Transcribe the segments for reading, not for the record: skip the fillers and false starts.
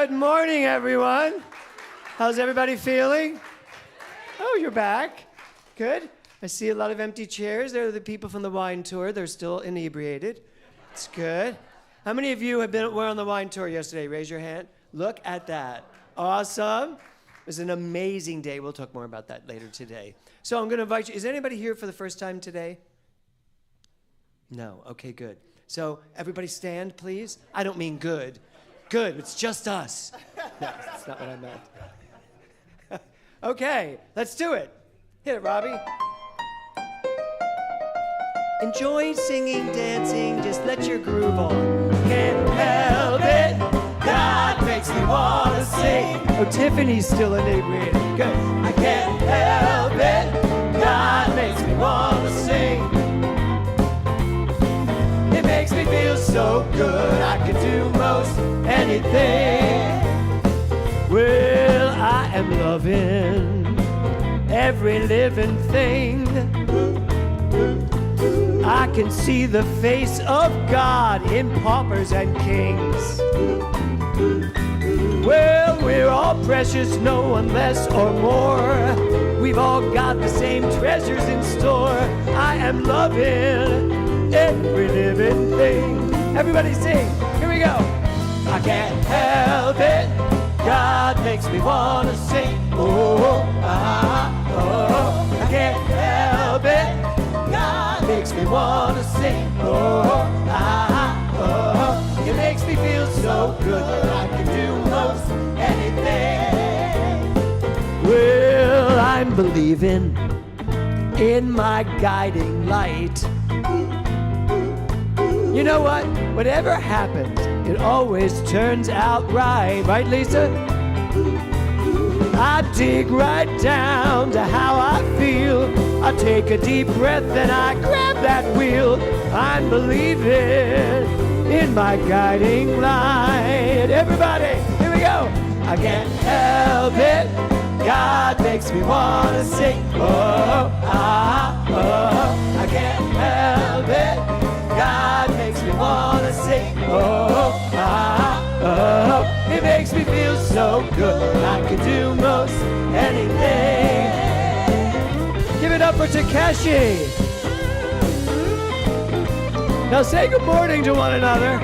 Good morning, everyone. How's everybody feeling? Oh, you're back. Good. I see a lot of empty chairs. They're the people from the wine tour. They're still inebriated. It's good. How many of you were on the wine tour yesterday? Raise your hand. Look at that. Awesome. It was an amazing day. We'll talk more about that later today. So I'm going to invite you. Is anybody here for the first time today? No. Okay, good. So everybody stand, please. I don't mean good. Good. It's just us. No, that's not what I meant. Okay, let's do it. Hit it, Robbie. Enjoy singing, dancing, just let your groove on. Can't help it, God makes me want to sing. Oh, Tiffany's still inebriated. Good. I can't help it, God makes me want to sing. It makes me feel so good, I could do most anything. Well, I am loving every living thing. I can see the face of God in paupers and kings. Well, we're all precious, no one less or more. We've all got the same treasures in store. I am loving every living thing. Everybody sing. Here we go. I can't help it. God makes me want to sing. Oh, I can't help it. God makes me want to sing. Oh, it makes me feel so good that I can do most anything. Well, I'm believing in my guiding light. You know what? Whatever happens, it always turns out right. Right, Lisa? I dig right down to how I feel. I take a deep breath and I grab that wheel. I'm believing in my guiding light. Everybody, here we go. I can't help it. God makes me want to sing. Oh, I can't help it. God makes me want to sing. Oh, it makes me feel so good. I can do most anything. Give it up for Takeshi. Now say good morning to one another.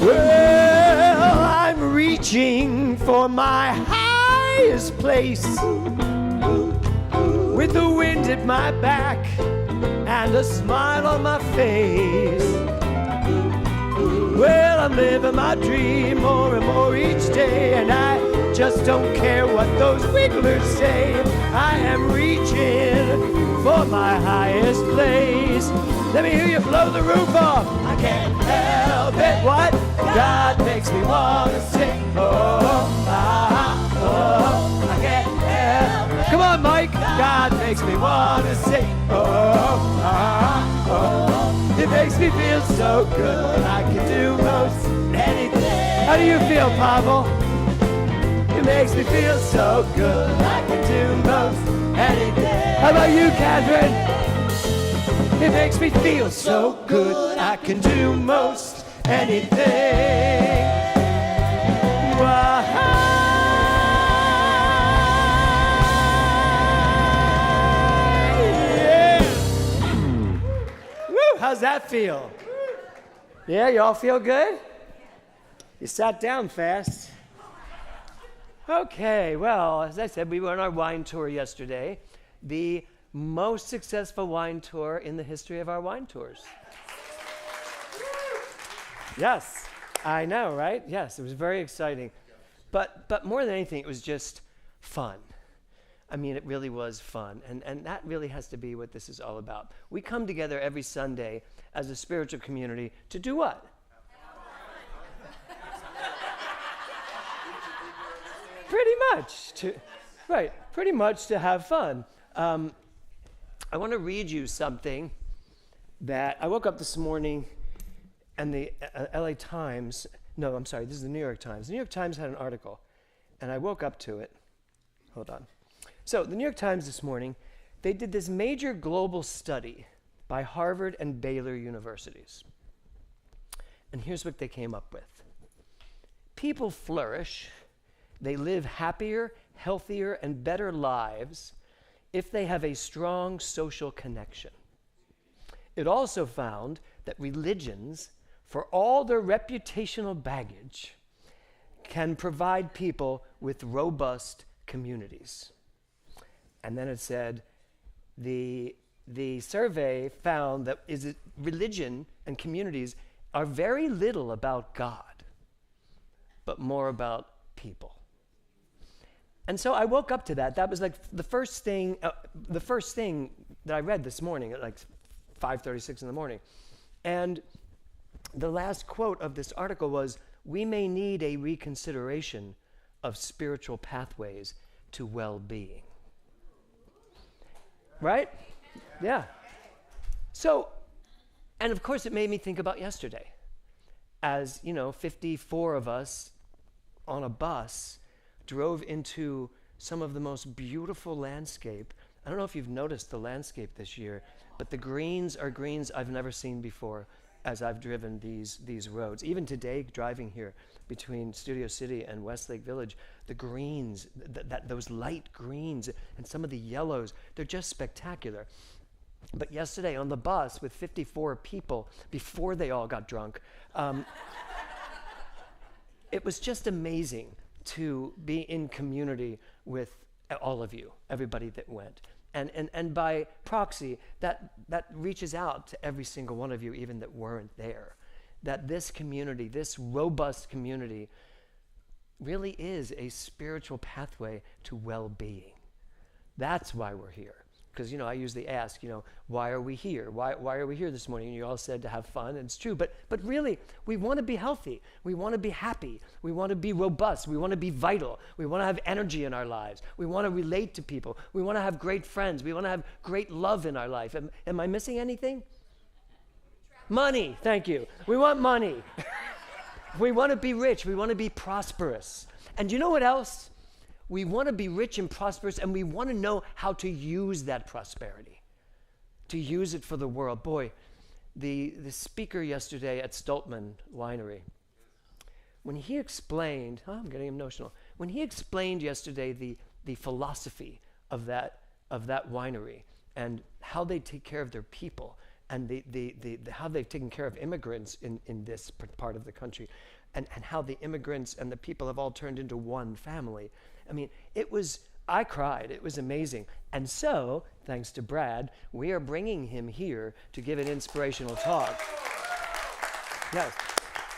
Well, I'm reaching for my highest place, with the wind at my back and a smile on my face. Well, I'm living my dream more and more each day, and I just don't care what those wigglers say. I am reaching for my highest place. Let me hear you blow the roof off. I can't help it. What? God makes me want to sing. Oh, I can't help it. Come on, Mike. God makes me want to sing. Oh, it makes me feel so good. I can do most anything. How do you feel, Pavel? It makes me feel so good. I can do most anything. How about you, Catherine? It makes me feel so good. I can do most anything. Wow. How's that feel? Yeah, you all feel good? You sat down fast. Okay, well, as I said, we were on our wine tour yesterday. The most successful wine tour in the history of our wine tours. Yes, I know, right? Yes, it was very exciting. But more than anything, it was just fun. I mean, it really was fun, and that really has to be what this is all about. We come together every Sunday as a spiritual community to do what? Pretty much to have fun. I want to read you something that I woke up this morning and the LA Times, no, I'm sorry, this is the New York Times. The New York Times had an article, and I woke up to it. Hold on. So the New York Times this morning, they did this major global study by Harvard and Baylor universities. And here's what they came up with. People flourish, they live happier, healthier, and better lives if they have a strong social connection. It also found that religions, for all their reputational baggage, can provide people with robust communities. And then it said, the survey found that religion and communities are very little about God, but more about people. And so I woke up to that. That was like the first thing that I read this morning at like 5:36 in the morning. And the last quote of this article was, "We may need a reconsideration of spiritual pathways to well-being." Right? Yeah. So, and of course it made me think about yesterday. As, 54 of us on a bus drove into some of the most beautiful landscape. I don't know if you've noticed the landscape this year, but the greens are greens I've never seen before as I've driven these roads. Even today, driving here between Studio City and Westlake Village, the greens, those light greens and some of the yellows, they're just spectacular. But yesterday on the bus with 54 people, before they all got drunk, it was just amazing to be in community with all of you, everybody that went. And by proxy, that reaches out to every single one of you, even that weren't there. That this community, this robust community, really is a spiritual pathway to well-being. That's why we're here. Because, I usually ask, why are we here? Why are we here this morning? And you all said to have fun, and it's true. But really, we want to be healthy. We want to be happy. We want to be robust. We want to be vital. We want to have energy in our lives. We want to relate to people. We want to have great friends. We want to have great love in our life. Am I missing anything? Money, thank you. We want money. We want to be rich. We want to be prosperous. And you know what else? We want to be rich and prosperous, and we want to know how to use that prosperity, to use it for the world. Boy, the speaker yesterday at Stoltman Winery, when he explained, I'm getting emotional, when he explained yesterday the philosophy of that winery and how they take care of their people and how they've taken care of immigrants in this part of the country, and how the immigrants and the people have all turned into one family. I mean, I cried. It was amazing. And so, thanks to Brad, we are bringing him here to give an inspirational talk. Yes.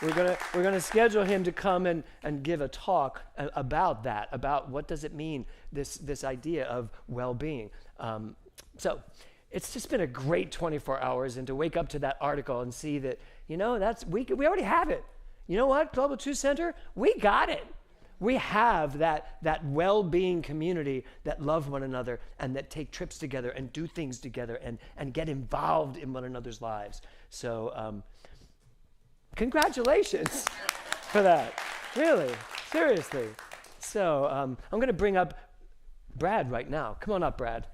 We're gonna schedule him to come and give a talk about that, about what does it mean, this idea of well-being. So it's just been a great 24 hours, and to wake up to that article and see that, we already have it. You know what, Global Truth Center? We got it. We have that well-being community that love one another and that take trips together and do things together and get involved in one another's lives. So congratulations for that. Really, seriously. So I'm going to bring up Brad right now. Come on up, Brad.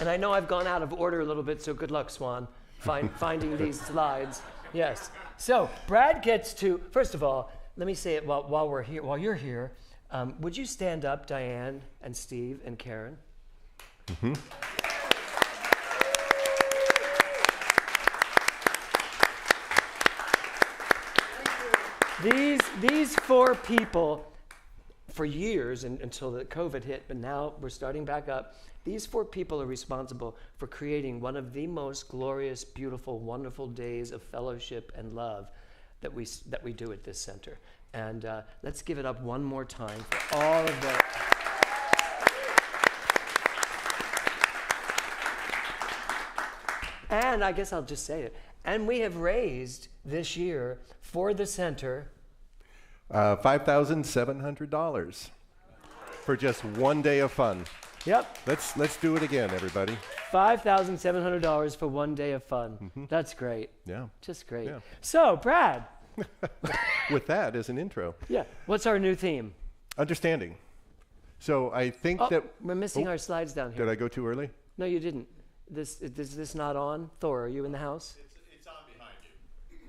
And I know I've gone out of order a little bit, so good luck, Swan, finding these slides. Yes. So Brad gets to, first of all, let me say it while we're here, while you're here. Would you stand up, Diane and Steve and Karen? Mm-hmm. These four people, for years until the COVID hit, but now we're starting back up. These four people are responsible for creating one of the most glorious, beautiful, wonderful days of fellowship and love that we do at this center. And let's give it up one more time for all of them. And I guess I'll just say it. And we have raised this year for the center $5,700 for just one day of fun. Yep. Let's do it again, everybody. $5,700 for one day of fun. Mm-hmm. That's great. Yeah. Just great. Yeah. So, Brad, with that as an intro. Yeah. What's our new theme? Understanding. So I think that... We're missing our slides down here. Did I go too early? No, you didn't. Is this not on? Thor, are you in the house? It's on behind you.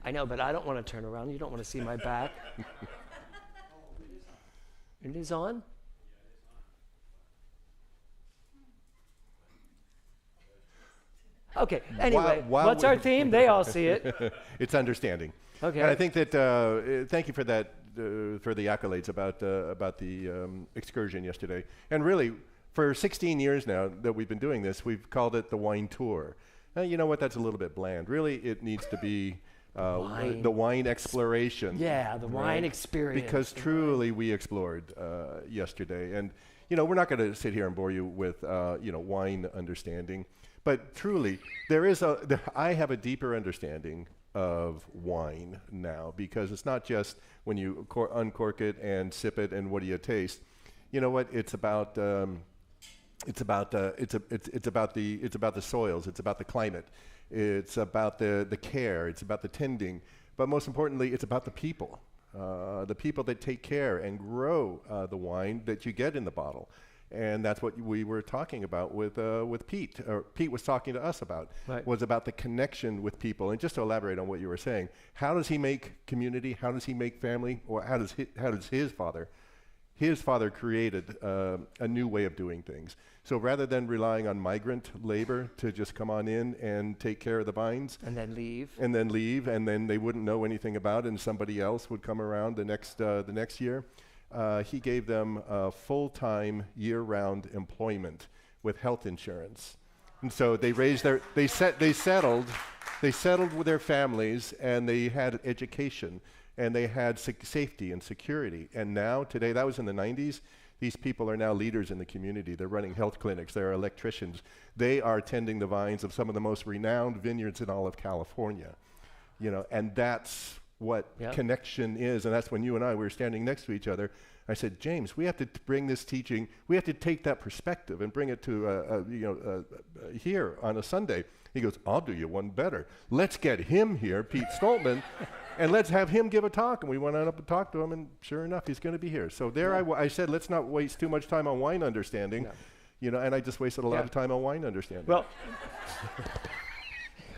I know, but I don't want to turn around. You don't want to see my back. It is on? Okay, anyway, While what's our theme? They all see it. It's understanding. Okay. And I think that, thank you for that, for the accolades about the excursion yesterday. And really, for 16 years now that we've been doing this, we've called it the wine tour. You know what, that's a little bit bland. Really, it needs to be the wine exploration. Yeah, the wine experience. Because truly we explored yesterday. And, you know, we're not going to sit here and bore you with, wine understanding. But truly, I have a deeper understanding of wine now, because it's not just when you uncork it and sip it and what do you taste. You know what? It's about the soils. It's about the climate. It's about the care. It's about the tending. But most importantly, it's about the people that take care and grow the wine that you get in the bottle. And that's what we were talking about with Pete. Or Pete was talking to us about, was about the connection with people. And just to elaborate on what you were saying, how does he make community? How does he make family? Or how does his father created a new way of doing things. So rather than relying on migrant labor to just come on in and take care of the vines. And then leave. And then they wouldn't know anything about it, and somebody else would come around the next year. He gave them full-time, year-round employment with health insurance, and so they settled with their families, and they had education, and they had safety and security. And now, today, that was in the 90s. These people are now leaders in the community. They're running health clinics. They're electricians. They are tending the vines of some of the most renowned vineyards in all of California. You know, and that's what connection is. And that's when you and I were standing next to each other. I said, James, we have to bring this teaching, we have to take that perspective and bring it to here on a Sunday. He goes, I'll do you one better. Let's get him here, Pete Stoltman, and let's have him give a talk. And we went on up and talked to him, and sure enough, he's going to be here. So there I said, let's not waste too much time on wine understanding, and I just wasted a lot of time on wine understanding.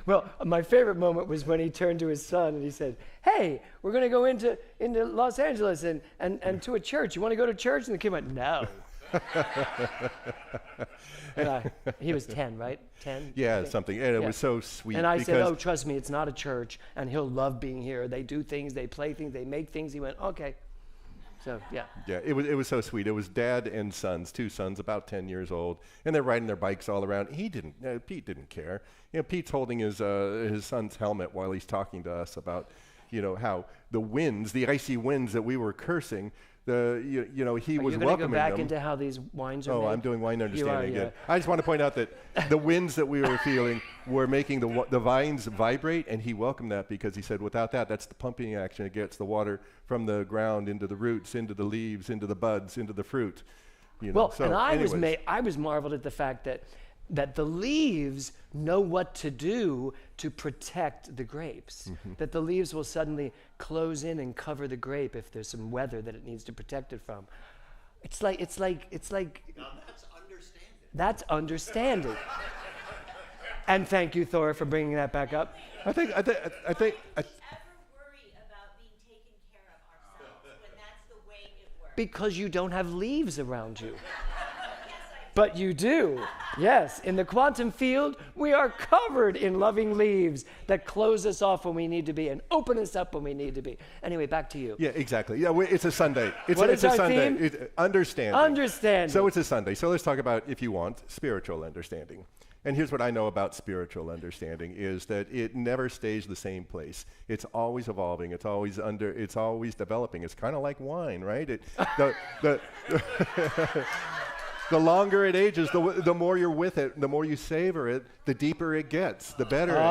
Well, my favorite moment was when he turned to his son and he said, hey, we're going to go into Los Angeles and to a church. You want to go to church? And the kid went, no. And he was 10, right? 10? Yeah, something. And it was so sweet. And I said, oh, trust me, it's not a church, and he'll love being here. They do things, they play things, they make things. He went, okay. So, yeah. Yeah, it was so sweet. It was dad and sons, two sons, about 10 years old, and they're riding their bikes all around. Pete didn't care. Pete's holding his son's helmet while he's talking to us about, how the icy winds that we were cursing, he was welcoming them. Are you going to go back into how these wines are made? Oh, I'm doing wine understanding again. Yeah. I just want to point out that the winds that we were feeling were making the vines vibrate, and he welcomed that because he said, without that, that's the pumping action. It gets the water from the ground into the roots, into the leaves, into the buds, into the fruit. And I was marveled at the fact that the leaves know what to do to protect the grapes. Mm-hmm. That the leaves will suddenly close in and cover the grape if there's some weather that it needs to protect it from. It's like. Now that's understanding. That's understanding. And thank you, Thor, for bringing that back up. I think. Ever worry about being taken care of ourselves when that's the way it works? Because you don't have leaves around you. But you do. Yes, in the quantum field, we are covered in loving leaves that close us off when we need to be and open us up when we need to be. Anyway, back to you. Yeah, exactly. Yeah, it's a Sunday. It's a Sunday. Theme? Understanding. Understanding. So it's a Sunday. So let's talk about, if you want, spiritual understanding. And here's what I know about spiritual understanding is that it never stays the same place. It's always evolving. It's always developing. It's kind of like wine, right? The longer it ages, the more you're with it, the more you savor it, the deeper it gets, the better it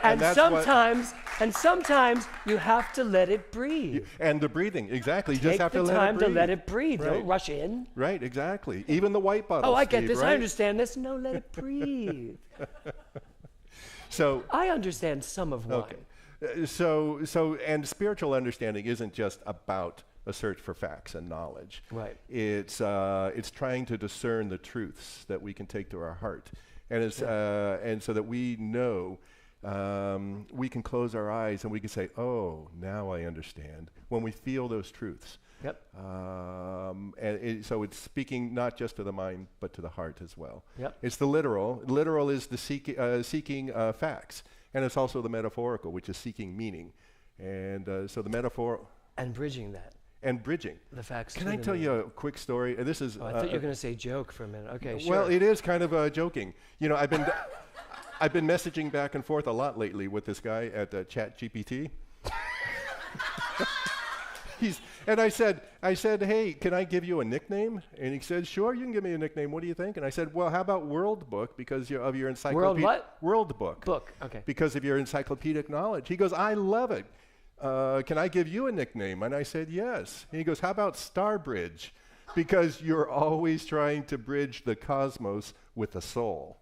gets. And sometimes you have to let it breathe. And the breathing, exactly. You Take just have the to time let it breathe. to let it breathe. Right. Don't rush in. Right, exactly. Even the white bottle. Oh, I get Steve, this. right? I understand this. No, let it breathe. So I understand some of wine. Okay. And spiritual understanding isn't just about a search for facts and knowledge. Right. It's trying to discern the truths that we can take to our heart, and and so that we know we can close our eyes and we can say, "Oh, now I understand." When we feel those truths. Yep. So it's speaking not just to the mind, but to the heart as well. Yep. It's the literal. Literal is the seeking facts, and it's also the metaphorical, which is seeking meaning. And so the metaphor And bridging that. and bridging. The facts. Can to I the tell meaning. you a quick story? This is. Oh, I thought you were going to say joke for a minute. Okay, sure. Well, it is kind of joking. You know, I've been messaging back and forth a lot lately with this guy at ChatGPT. And I said, hey, can I give you a nickname? And he said, sure, you can give me a nickname. What do you think? And I said, well, how about World Book because of your encyclopedia? World what? World Book. Book, okay. Because of your encyclopedic knowledge. He goes, I love it. Can I give you a nickname? And I said, yes. And he goes, how about Starbridge? Because you're always trying to bridge the cosmos with the soul.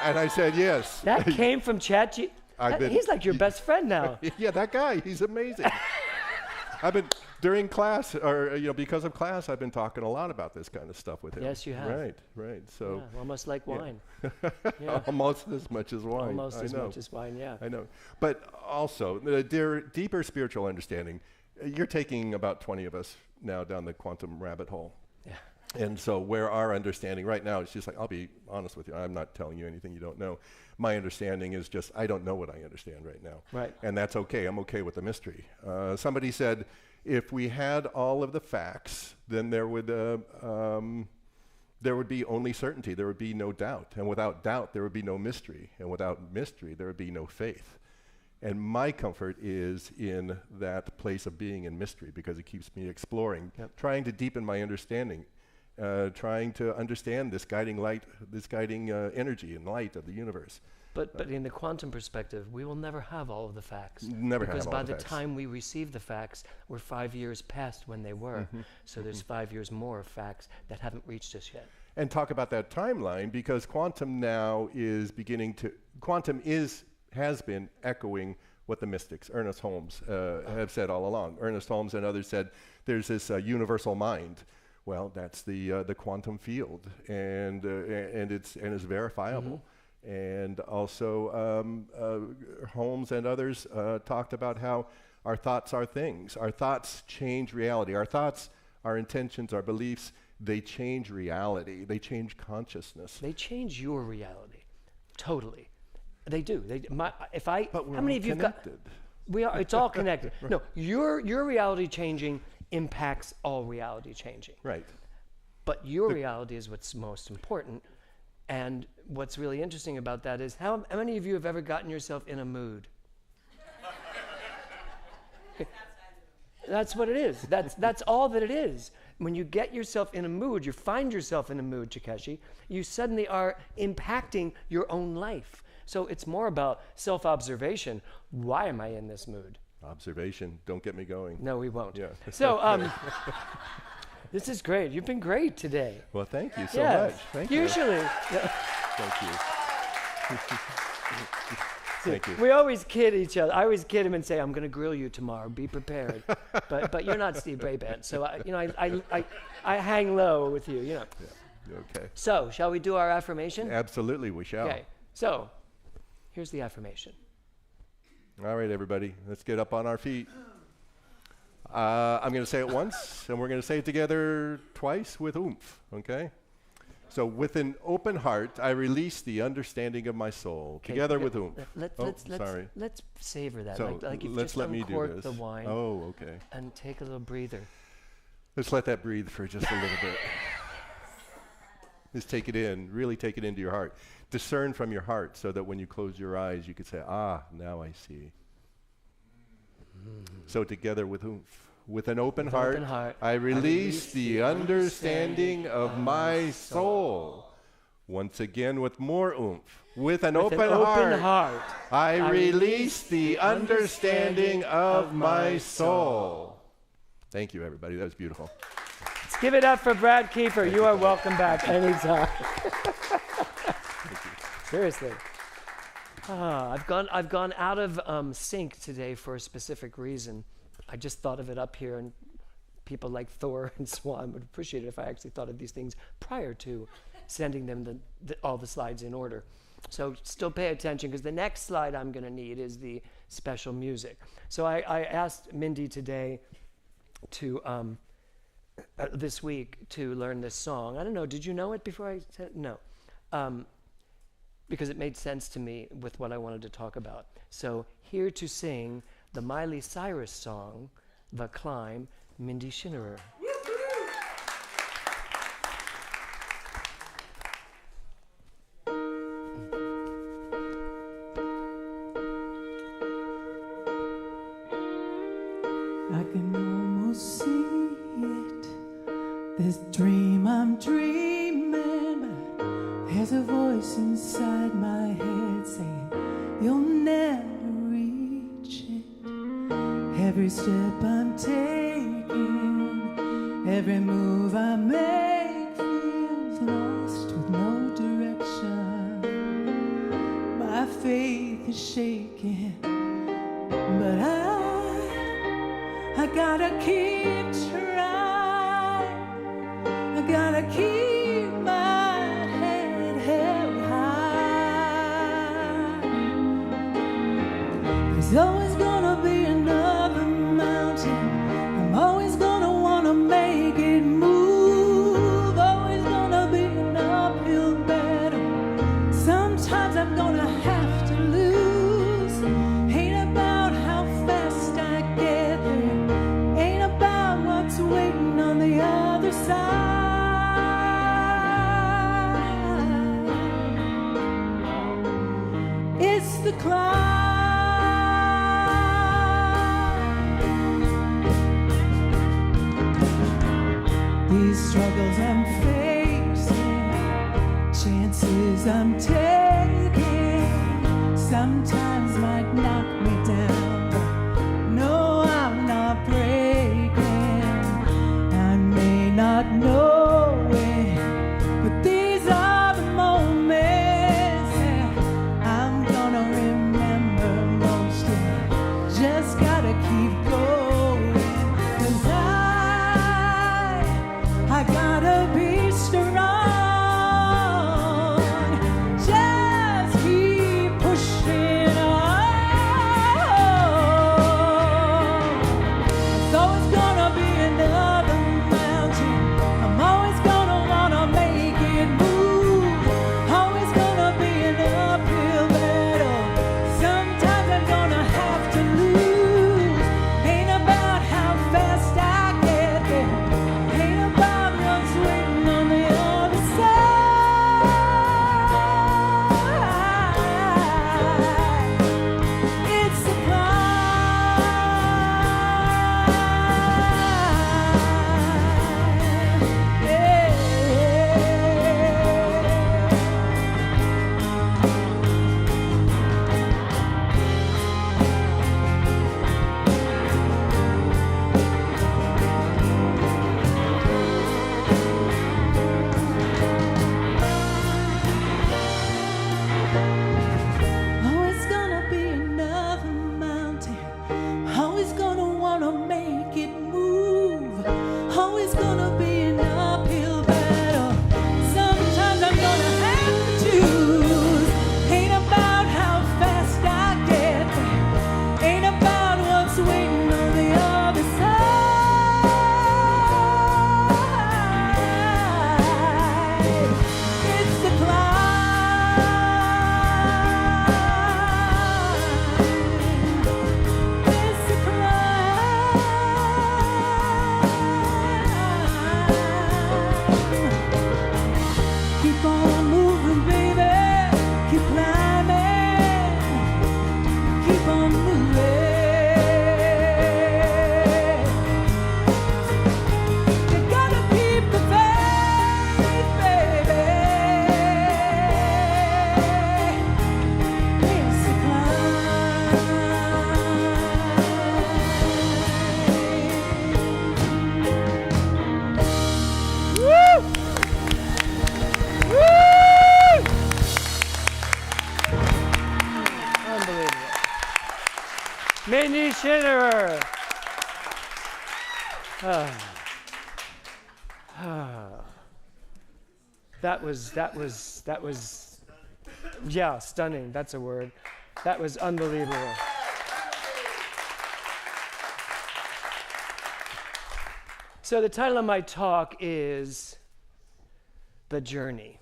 And I said, yes. That came from ChatGPT. He's like your best friend now. Yeah, that guy, he's amazing. During class, or because of class, I've been talking a lot about this kind of stuff with him. Yes, you have. Right. So Yeah, almost like wine. almost as much as wine. Almost as much as wine, yeah. I know. But also, the deeper spiritual understanding, you're taking about 20 of us now down the quantum rabbit hole. Yeah. And so where our understanding right now, it's just like, I'll be honest with you, I'm not telling you anything you don't know. My understanding is just, I don't know what I understand right now. Right. And that's okay, I'm okay with the mystery. Somebody said, if we had all of the facts, then there would be only certainty, there would be no doubt. And without doubt, there would be no mystery. And without mystery, there would be no faith. And my comfort is in that place of being in mystery because it keeps me exploring, trying to deepen my understanding. Trying to understand this guiding light, this guiding energy and light of the universe. But in the quantum perspective, we will never have all of the facts. Never have because all by the the facts. time we receive the facts, we're 5 years past when they were. So there's 5 years more of facts that haven't reached us yet. And talk about that timeline because quantum now is has been echoing what the mystics, Ernest Holmes, have said all along. Ernest Holmes and others said there's this universal mind. Well, that's the quantum field, and it's verifiable. And also, Holmes and others talked about how our thoughts are things. Our thoughts change reality. Our thoughts, our intentions, our beliefs, they change reality. They change consciousness. They change your reality, totally. They do. But we're how many all of you connected. We are. It's all connected. Right. No, your reality changing impacts all reality changing. Right. But your reality is what's most important. And what's really interesting about that is how many of you have ever gotten yourself in a mood? That's what it is. That's all that it is. When you get yourself in a mood, you find yourself in a mood, Takeshi, you suddenly are impacting your own life. So it's more about self-observation. Why am I in this mood? Observation. Don't get me going. No, we won't. Yeah. So this is great. You've been great today. Well, thank you so much. Thank you. Usually. Thank you. Thank you. We always kid each other. I always kid him and say, "I'm going to grill you tomorrow. Be prepared." but you're not Steve Brabant, so I hang low with you. You know. Yeah. Okay. So shall we do our affirmation? Absolutely, we shall. Okay. So here's the affirmation. All right, everybody, let's get up on our feet. I'm going to say it once, and we're going to say it together twice with oomph, okay? So with an open heart, I release the understanding of my soul, together with oomph. Let's savor that. So like you've let's just let me do uncorked this. the wine. Oh, okay. And take a little breather. Let's let that breathe for just a little bit. Just take it in, really take it into your heart. Discern from your heart so that when you close your eyes, you could say, now I see. So together with oomph. With an open heart, I release the understanding of my soul. Once again with more oomph. With an open heart, I release the understanding of my soul. Thank you, everybody. That was beautiful. Let's give it up for Brad Kiefer. You are welcome back anytime. Seriously. I've gone out of sync today for a specific reason. I just thought of it up here, and people like Thor and Swan would appreciate it if I actually thought of these things prior to sending them all the slides in order. So still pay attention, because the next slide I'm going to need is the special music. So I asked Mindy today to this week to learn this song. I don't know, did you know it before I said it? No. Because it made sense to me with what I wanted to talk about. So here to sing the Miley Cyrus song, The Climb, Mindy Schinnerer. I can almost see it, this dream I'm dreaming, but there's a voice inside my head saying you'll never reach it. Every step I'm taking, every move I make feels lost with no direction. My faith is shaking, but I gotta keep trying. I gotta keep my head held high. There's always gonna be another mountain. I'm always gonna wanna make it move. Always gonna be an uphill battle. Sometimes I'm gonna have to lose. Ain't about how fast I get there. Ain't about what's waiting on the other side. It's the climb. These struggles I'm facing, chances I'm taking, sometimes might knock me down, but no, I'm not breaking. I may not know it, but these are the moments that I'm gonna remember most. And just gotta keep going, 'cause I gotta be strong. Just keep pushing on. Mindy Schinnerer. That was, yeah, stunning. That's a word. That was unbelievable. So the title of my talk is The Journey.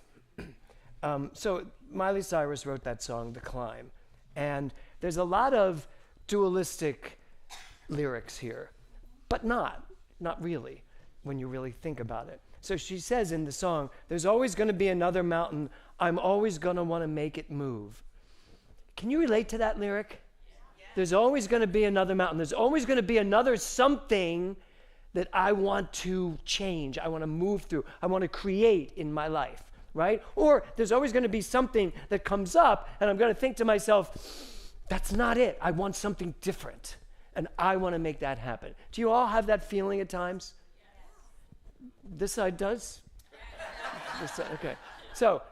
So Miley Cyrus wrote that song, The Climb. And there's a lot of dualistic lyrics here, but not really, when you really think about it. So she says in the song, there's always going to be another mountain. I'm always going to want to make it move. Can you relate to that lyric? Yeah. There's always going to be another mountain. There's always going to be another something that I want to change. I want to move through. I want to create in my life, right? Or there's always going to be something that comes up and I'm going to think to myself, that's not it. I want something different. And I want to make that happen. Do you all have that feeling at times? This side does? This side, okay. So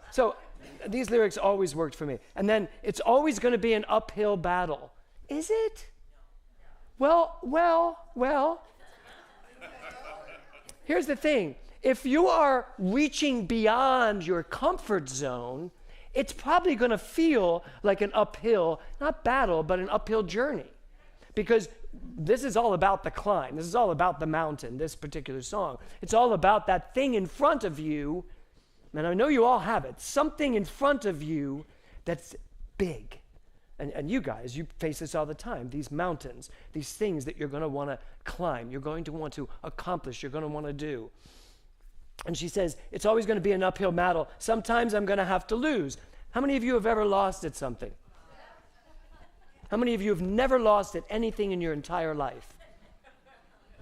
these lyrics always worked for me. And then it's always going to be an uphill battle. Is it? Well. Here's the thing. If you are reaching beyond your comfort zone, it's probably going to feel like an uphill, not battle, but an uphill journey. Because this is all about the climb. This is all about the mountain, this particular song. It's all about that thing in front of you, and I know you all have it, something in front of you that's big. And you guys, you face this all the time, these mountains, these things that you're going to want to climb, you're going to want to accomplish, you're going to want to do. And she says, it's always going to be an uphill battle. Sometimes I'm going to have to lose. How many of you have ever lost at something? How many of you have never lost at anything in your entire life?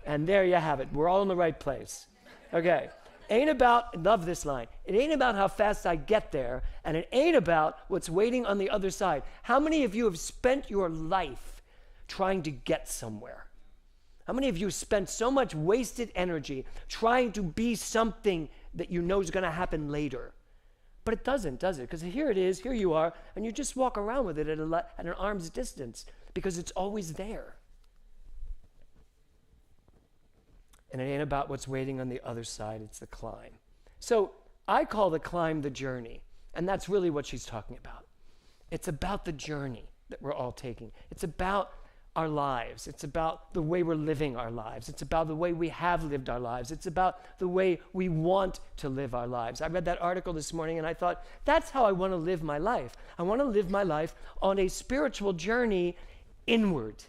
And there you have it. We're all in the right place. Okay. Love this line. It ain't about how fast I get there, and it ain't about what's waiting on the other side. How many of you have spent your life trying to get somewhere? How many of you spent so much wasted energy trying to be something that you know is going to happen later? But it doesn't, does it? Because here it is, here you are, and you just walk around with it at an arm's distance because it's always there. And it ain't about what's waiting on the other side, it's the climb. So I call the climb the journey, and that's really what she's talking about. It's about the journey that we're all taking. It's about our lives. It's about the way we're living our lives. It's about the way we have lived our lives. It's about the way we want to live our lives. I read that article this morning and I thought, that's how I want to live my life. I want to live my life on a spiritual journey inward,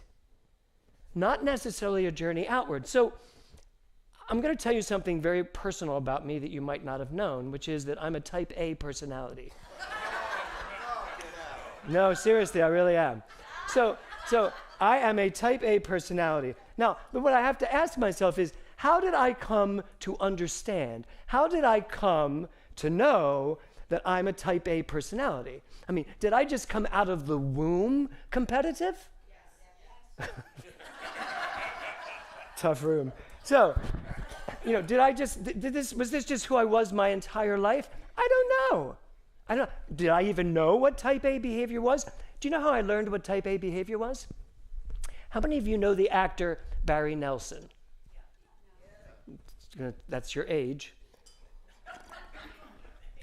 not necessarily a journey outward. So I'm going to tell you something very personal about me that you might not have known, which is that I'm a type A personality. No, seriously, I really am. So I am a type A personality. Now, what I have to ask myself is, how did I come to understand? How did I come to know that I'm a type A personality? I mean, did I just come out of the womb competitive? Yes. Tough room. So, was this just who I was my entire life? I don't know. Did I even know what type A behavior was? Do you know how I learned what type A behavior was? How many of you know the actor Barry Nelson? That's your age.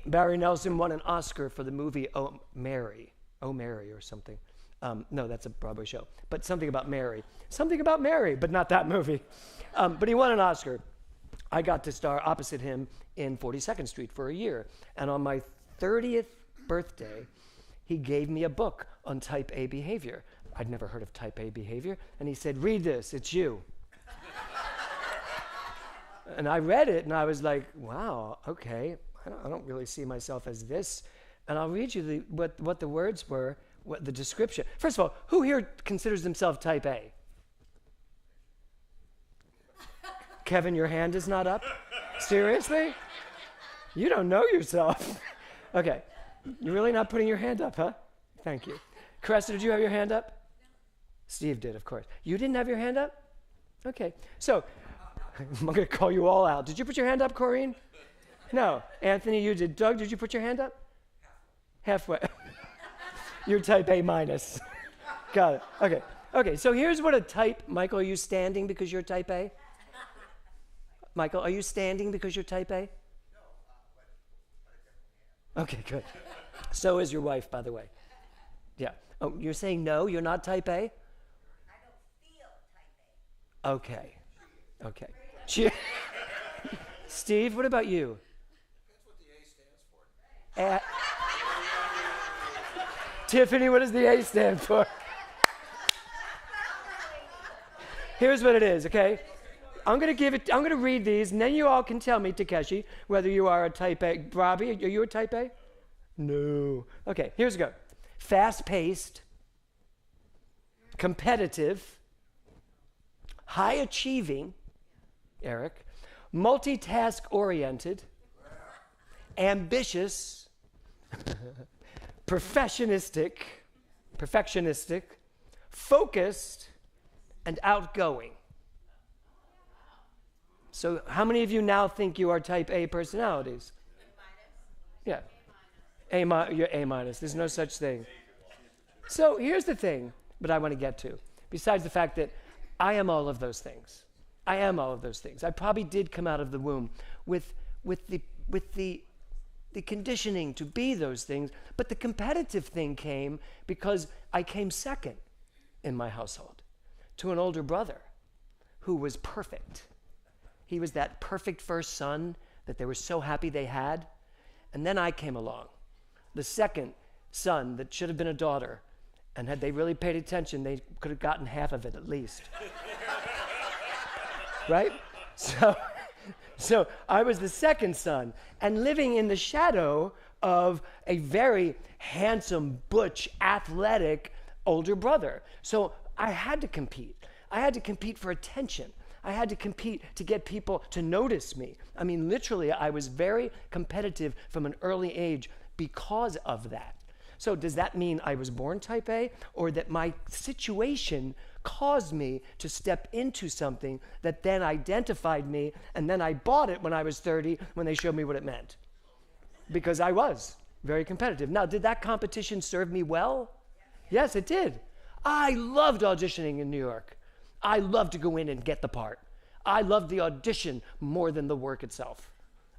Barry Nelson won an Oscar for the movie Oh Mary or something. No, that's a Broadway show. But something about Mary, but not that movie. But he won an Oscar. I got to star opposite him in 42nd Street for a year. And on my 30th birthday, he gave me a book on type A behavior. I'd never heard of type A behavior. And he said, read this, it's you. And I read it and I was like, wow, okay. I don't really see myself as this. And I'll read you what the words were, what the description. First of all, who here considers themselves type A? Kevin, your hand is not up? Seriously? You don't know yourself. Okay. You're really not putting your hand up, huh? Thank you. Cressa, did you have your hand up? No. Steve did, of course. You didn't have your hand up? Okay. So, I'm going to call you all out. Did you put your hand up, Corrine? No. Anthony, you did. Doug, did you put your hand up? Halfway. You're type A minus. Got it. Okay. Okay, so here's what a type, Michael, are you standing because you're type A? Michael, are you standing because you're type A? Okay, good. So is your wife, by the way. Yeah. Oh, you're saying no, you're not type A? I don't feel type A. Okay. Okay. She- Steve, what about you? That's what the A stands for. Tiffany, what does the A stand for? Here's what it is, okay? I'm gonna read these, and then you all can tell me, Takeshi, whether you are a type A. Robbie, are you a type A? No. Okay, here's a go. Fast-paced, competitive, high-achieving, Eric, multitask-oriented, ambitious, perfectionistic, focused, and outgoing. So how many of you now think you are type A personalities? Yeah. You're A minus. There's no such thing. So here's the thing that I want to get to. Besides the fact that I am all of those things. I am all of those things. I probably did come out of the womb with the conditioning to be those things, but the competitive thing came because I came second in my household to an older brother who was perfect. He was that perfect first son that they were so happy they had. And then I came along, the second son that should have been a daughter. And had they really paid attention, they could have gotten half of it at least. Right? So I was the second son and living in the shadow of a very handsome, butch, athletic older brother. So I had to compete. I had to compete for attention. I had to compete to get people to notice me. I mean, literally, I was very competitive from an early age because of that. So does that mean I was born type A, or that my situation caused me to step into something that then identified me, and then I bought it when I was 30 when they showed me what it meant? Because I was very competitive. Now, did that competition serve me well? Yes, it did. I loved auditioning in New York. I loved to go in and get the part. I loved the audition more than the work itself.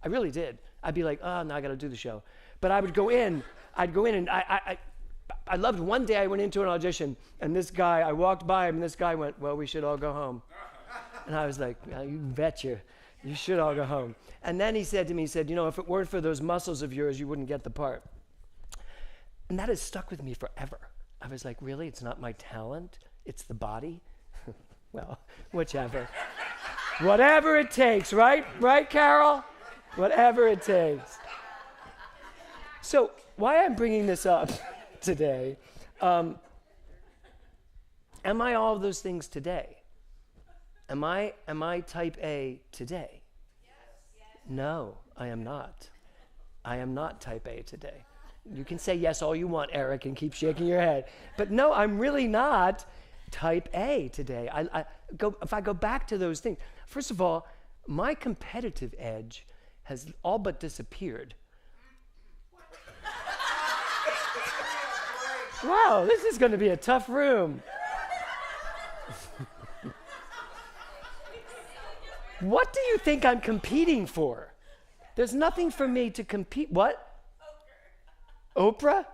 I really did. I'd be like, oh, now I got to do the show. But I would go in. I'd go in, and I loved one day I went into an audition, and this guy, I walked by him, and this guy went, well, we should all go home. And I was like, you betcha. You should all go home. And then he said to me, you know, if it weren't for those muscles of yours, you wouldn't get the part. And that has stuck with me forever. I was like, really? It's not my talent? It's the body? Well, whichever. Whatever it takes, right? Right, Carol? Whatever it takes. So why I'm bringing this up today, am I all of those things today? Am I type A today? No, I am not. I am not type A today. You can say yes all you want, Eric, and keep shaking your head. But no, I'm really not type A today. If I go back to those things, first of all, my competitive edge has all but disappeared. Wow, this is going to be a tough room. What do you think I'm competing for? There's nothing for me to compete. What? Oprah?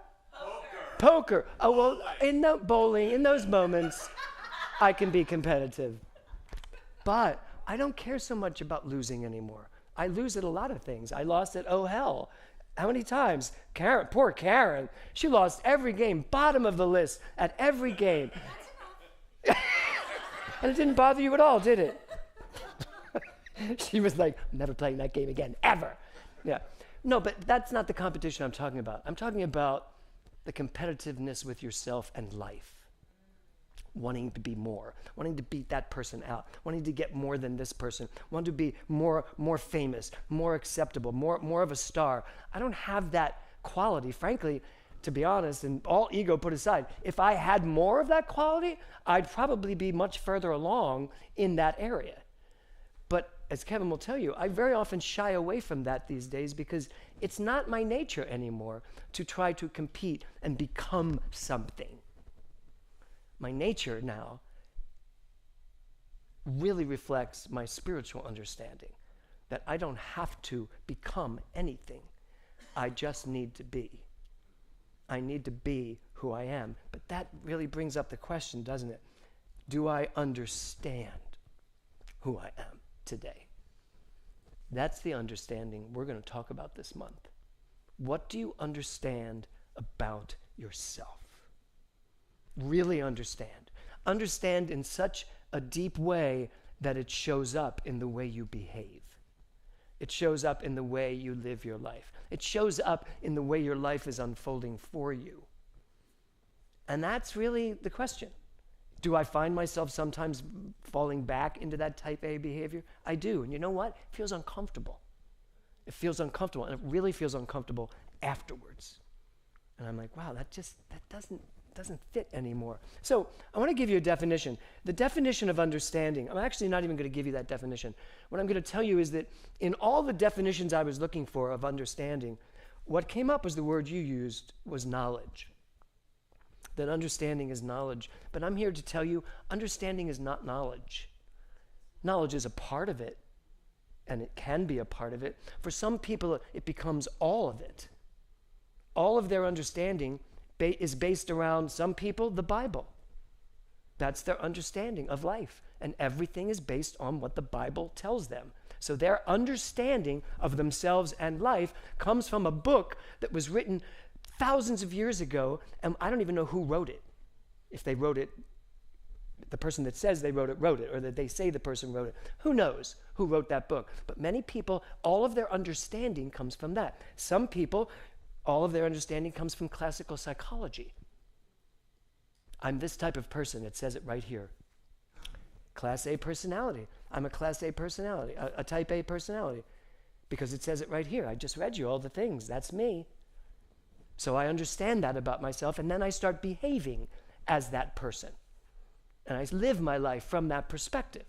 Poker. Oh, well, in the bowling, in those moments, I can be competitive. But I don't care so much about losing anymore. I lose at a lot of things. I lost at Oh Hell. How many times? Karen, poor Karen. She lost every game, bottom of the list at every game. And it didn't bother you at all, did it? She was like, I'm never playing that game again, ever. Yeah. No, but that's not the competition I'm talking about. I'm talking about the competitiveness with yourself and life. Wanting to be more, wanting to beat that person out, wanting to get more than this person, wanting to be more famous, more acceptable, more of a star. I don't have that quality, frankly, to be honest, and all ego put aside. If I had more of that quality, I'd probably be much further along in that area. But as Kevin will tell you, I very often shy away from that these days because it's not my nature anymore to try to compete and become something. My nature now really reflects my spiritual understanding that I don't have to become anything. I just need to be. I need to be who I am. But that really brings up the question, doesn't it? Do I understand who I am today? That's the understanding we're going to talk about this month. What do you understand about yourself? Really understand. Understand in such a deep way that it shows up in the way you behave. It shows up in the way you live your life. It shows up in the way your life is unfolding for you. And that's really the question. Do I find myself sometimes falling back into that type A behavior? I do. And you know what? It feels uncomfortable. It feels uncomfortable. And it really feels uncomfortable afterwards. And I'm like, wow, that doesn't fit anymore. So I want to give you a definition. The definition of understanding, I'm actually not even going to give you that definition. What I'm going to tell you is that in all the definitions I was looking for of understanding, what came up was the word you used was knowledge. That understanding is knowledge. But I'm here to tell you, understanding is not knowledge. Knowledge is a part of it, and it can be a part of it. For some people, it becomes all of it. All of their understanding is based around, some people, the Bible. That's their understanding of life. And everything is based on what the Bible tells them. So their understanding of themselves and life comes from a book that was written thousands of years ago, and I don't even know who wrote it. If they wrote it, the person that says they wrote it, or that they say the person wrote it. Who knows who wrote that book? But many people, all of their understanding comes from that. Some people, all of their understanding comes from classical psychology. I'm this type of person. It says it right here. Class A personality. I'm a Class A personality, a type A personality, because it says it right here. I just read you all the things. That's me. So I understand that about myself, and then I start behaving as that person. And I live my life from that perspective.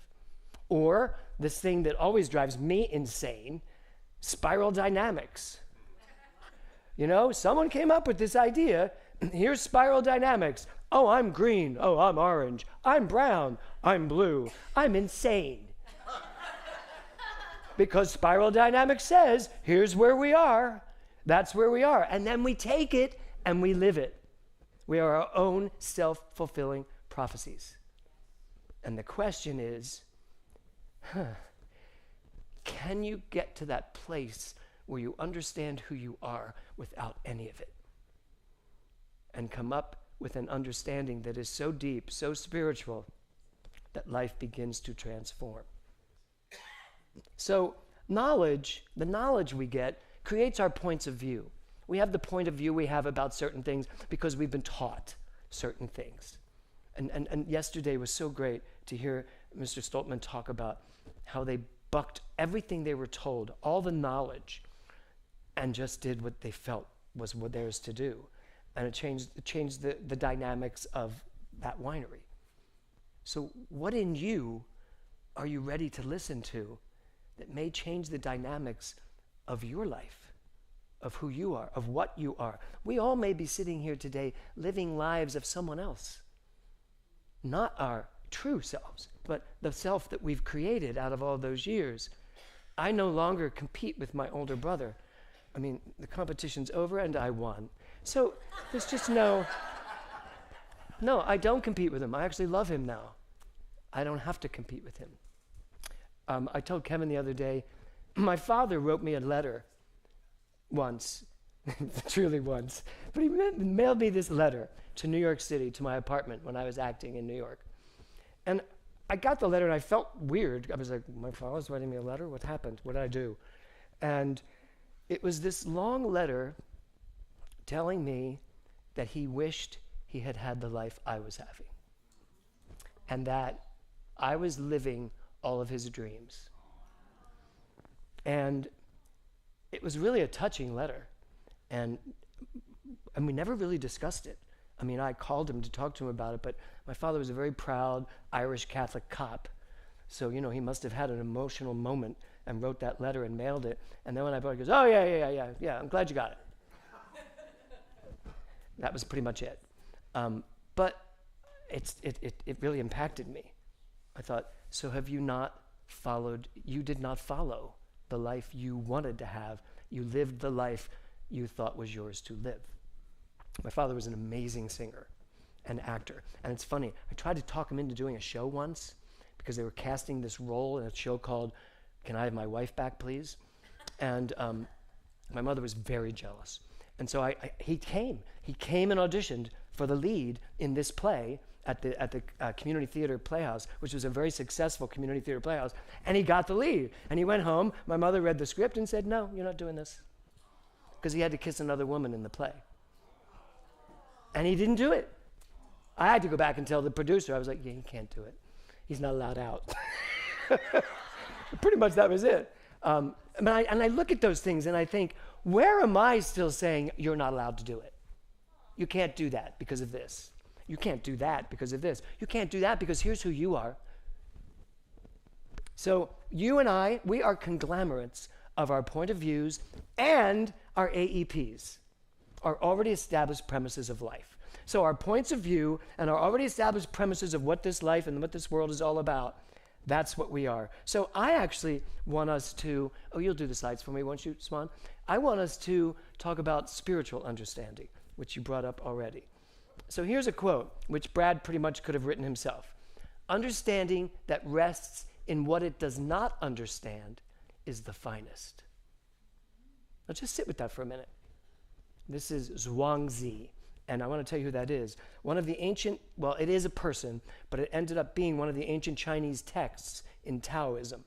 Or this thing that always drives me insane, spiral dynamics. You know, someone came up with this idea. Here's spiral dynamics. Oh, I'm green. Oh, I'm orange. I'm brown. I'm blue. I'm insane. Because spiral dynamics says, here's where we are. That's where we are. And then we take it and we live it. We are our own self-fulfilling prophecies. And the question is, can you get to that place where you understand who you are without any of it? And come up with an understanding that is so deep, so spiritual, that life begins to transform. So knowledge, the knowledge we get, creates our points of view. We have the point of view we have about certain things because we've been taught certain things. And yesterday was so great to hear Mr. Stoltman talk about how they bucked everything they were told, all the knowledge, and just did what they felt was what theirs to do. And it changed the dynamics of that winery. So what in you are you ready to listen to that may change the dynamics of your life, of who you are, of what you are? We all may be sitting here today living lives of someone else. Not our true selves, but the self that we've created out of all those years. I no longer compete with my older brother. I mean, the competition's over and I won. So there's just no, I don't compete with him. I actually love him now. I don't have to compete with him. I told Kevin the other day, my father wrote me a letter once, truly once, but he mailed me this letter to New York City, to my apartment when I was acting in New York. And I got the letter and I felt weird. I was like, my father's writing me a letter? What happened? What did I do? And it was this long letter telling me that he wished he had had the life I was having. And that I was living all of his dreams. And it was really a touching letter. And we never really discussed it. I mean, I called him to talk to him about it, but my father was a very proud Irish Catholic cop. So, you know, he must have had an emotional moment and wrote that letter and mailed it. And then when I brought it, he goes, oh, yeah, I'm glad you got it. That was pretty much it. But it really impacted me. I thought, so have you not followed, you did not follow the life you wanted to have. You lived the life you thought was yours to live. My father was an amazing singer and actor. And it's funny, I tried to talk him into doing a show once because they were casting this role in a show called Can I Have My Wife Back, Please? And my mother was very jealous. And so he came and auditioned for the lead in this play at the Community Theater Playhouse, which was a very successful Community Theater Playhouse, and he got the lead. And he went home, my mother read the script and said, no, you're not doing this. Because he had to kiss another woman in the play. And he didn't do it. I had to go back and tell the producer, I was like, yeah, he can't do it. He's not allowed out. Pretty much that was it. And I look at those things and I think, where am I still saying you're not allowed to do it? You can't do that because of this. You can't do that because of this. You can't do that because here's who you are. So you and I, we are conglomerates of our point of views and our AEPs, our already established premises of life. So our points of view and our already established premises of what this life and what this world is all about, that's what we are. So I actually want us to, oh, you'll do the slides for me, won't you, Swan? I want us to talk about spiritual understanding, which you brought up already. So here's a quote, which Brad pretty much could have written himself. Understanding that rests in what it does not understand is the finest. Now just sit with that for a minute. This is Zhuangzi, and I want to tell you who that is. One of the ancient, well, it is a person, but it ended up being one of the ancient Chinese texts in Taoism.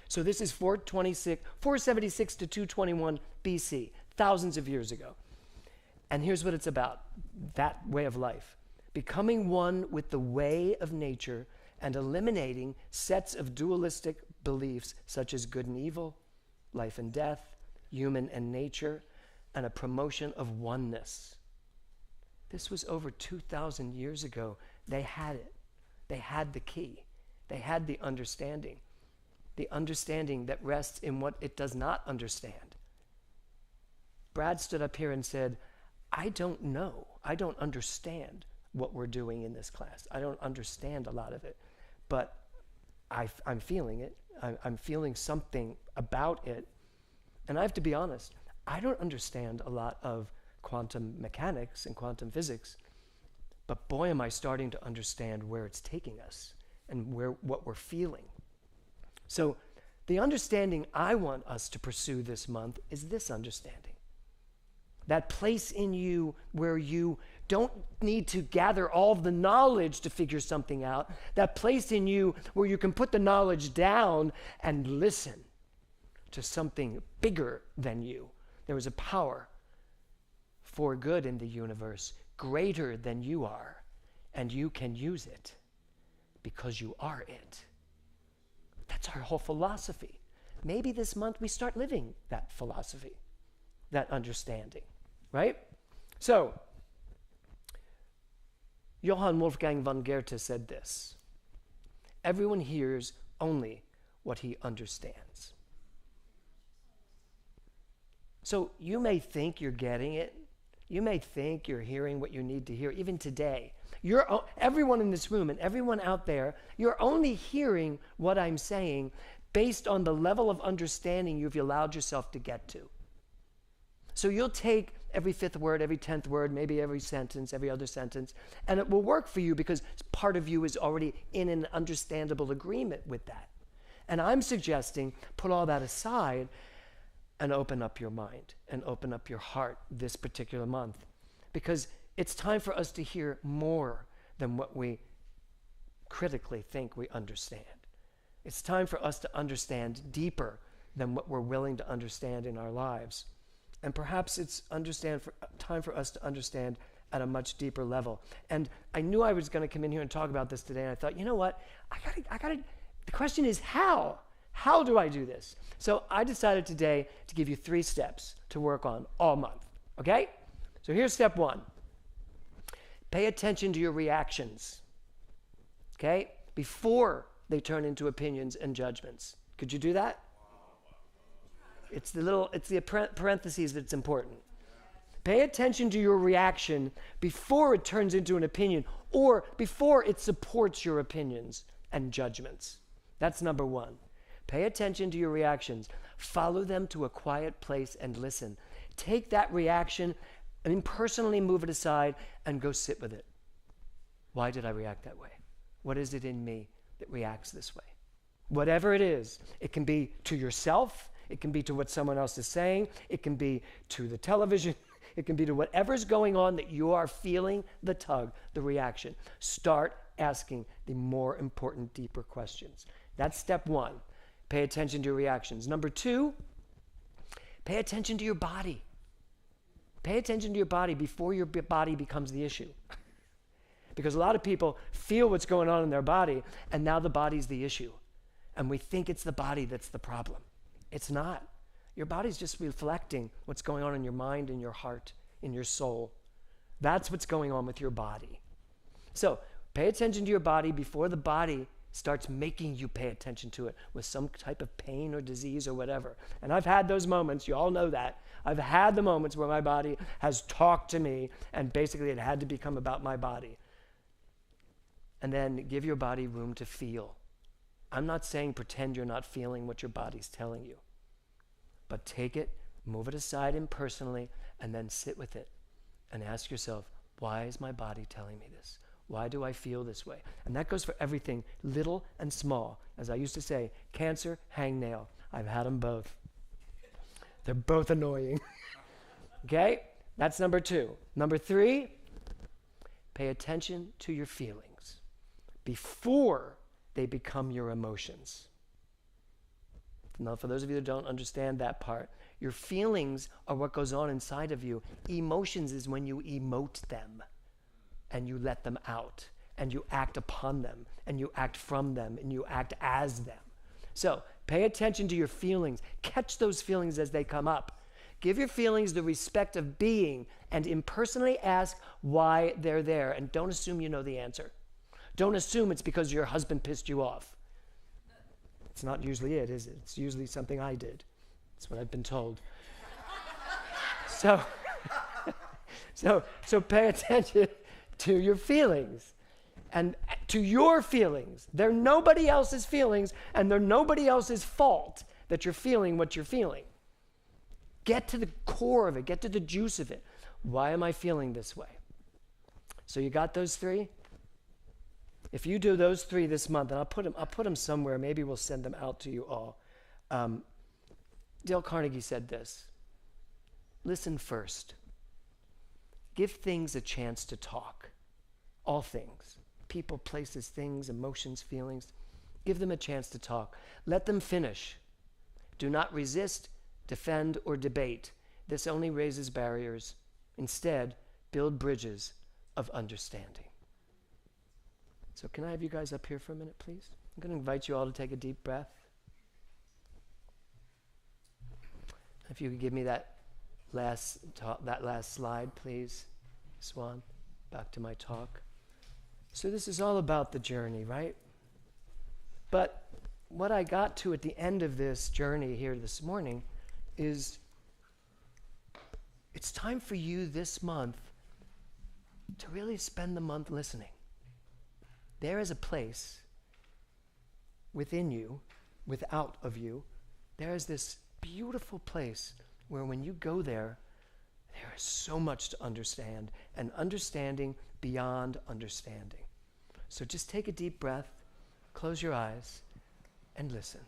So this is 476 to 221 BC, thousands of years ago. And here's what it's about, that way of life. Becoming one with the way of nature and eliminating sets of dualistic beliefs such as good and evil, life and death, human and nature, and a promotion of oneness. This was over 2,000 years ago. They had it. They had the key. They had the understanding that rests in what it does not understand. Brad stood up here and said, I don't know. I don't understand what we're doing in this class. I don't understand a lot of it, but I'm feeling it. I'm feeling something about it. And I have to be honest, I don't understand a lot of quantum mechanics and quantum physics, but boy, am I starting to understand where it's taking us and what we're feeling. So the understanding I want us to pursue this month is this understanding. That place in you where you don't need to gather all of the knowledge to figure something out. That place in you where you can put the knowledge down and listen to something bigger than you. There is a power for good in the universe greater than you are, and you can use it because you are it. That's our whole philosophy. Maybe this month we start living that philosophy, that understanding. Right? So, Johann Wolfgang von Goethe said this: everyone hears only what he understands. So you may think you're getting it. You may think you're hearing what you need to hear, even today. Everyone in this room and everyone out there, you're only hearing what I'm saying based on the level of understanding you've allowed yourself to get to. So you'll take every fifth word, every 10th word, maybe every sentence, every other sentence, and it will work for you because part of you is already in an understandable agreement with that. And I'm suggesting put all that aside and open up your mind and open up your heart this particular month, because it's time for us to hear more than what we critically think we understand. It's time for us to understand deeper than what we're willing to understand in our lives. And perhaps it's time for us to understand at a much deeper level. And I knew I was going to come in here and talk about this today, and I thought, you know what? The question is how? How do I do this? So I decided today to give you 3 steps to work on all month, okay? So here's step 1. Pay attention to your reactions, okay? Before they turn into opinions and judgments. Could you do that? It's the parentheses that's important. Pay attention to your reaction before it turns into an opinion or before it supports your opinions and judgments. That's number one. Pay attention to your reactions. Follow them to a quiet place and listen. Take that reaction and impersonally move it aside and go sit with it. Why did I react that way? What is it in me that reacts this way? Whatever it is, it can be to yourself, it can be to what someone else is saying, it can be to the television, it can be to whatever's going on that you are feeling the tug, the reaction. Start asking the more important, deeper questions. That's step one. Pay attention to your reactions. Number two, pay attention to your body. Pay attention to your body before your body becomes the issue. Because a lot of people feel what's going on in their body, and now the body's the issue. And we think it's the body that's the problem. It's not. Your body's just reflecting what's going on in your mind, in your heart, in your soul. That's what's going on with your body. So pay attention to your body before the body starts making you pay attention to it with some type of pain or disease or whatever. And I've had those moments, you all know that. I've had the moments where my body has talked to me and basically it had to become about my body. And then give your body room to feel. I'm not saying pretend you're not feeling what your body's telling you. But take it, move it aside impersonally, and then sit with it and ask yourself, why is my body telling me this? Why do I feel this way? And that goes for everything, little and small. As I used to say, cancer, hangnail. I've had them both. They're both annoying. Okay? That's number two. Number three, pay attention to your feelings before they become your emotions. Now, for those of you that don't understand that part, your feelings are what goes on inside of you. Emotions is when you emote them and you let them out and you act upon them and you act from them and you act as them. So pay attention to your feelings. Catch those feelings as they come up. Give your feelings the respect of being and impersonally ask why they're there. And don't assume you know the answer. Don't assume it's because your husband pissed you off. It's not usually it, is it? It's usually something I did. That's what I've been told. So pay attention to your feelings and to your feelings. They're nobody else's feelings and they're nobody else's fault that you're feeling what you're feeling. Get to the core of it. Get to the juice of it. Why am I feeling this way? So you got those three? If you do those three this month, and I'll put them somewhere, maybe we'll send them out to you all. Dale Carnegie said this: listen first. Give things a chance to talk. All things. People, places, things, emotions, feelings. Give them a chance to talk. Let them finish. Do not resist, defend, or debate. This only raises barriers. Instead, build bridges of understanding. So can I have you guys up here for a minute, please? I'm going to invite you all to take a deep breath. If you could give me that last slide, please, Swan, back to my talk. So this is all about the journey, right? But what I got to at the end of this journey here this morning is it's time for you this month to really spend the month listening. There is a place within you, without of you, there is this beautiful place where when you go there, there is so much to understand, and understanding beyond understanding. So just take a deep breath, close your eyes, and listen.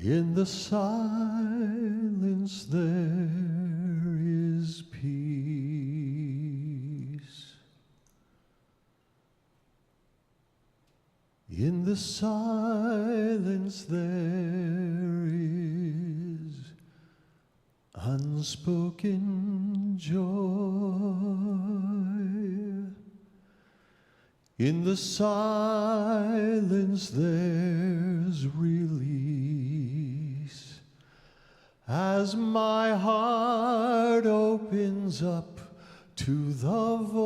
In the silence there is peace. In the silence there is unspoken joy. In the silence there's release as my heart opens up to the voice,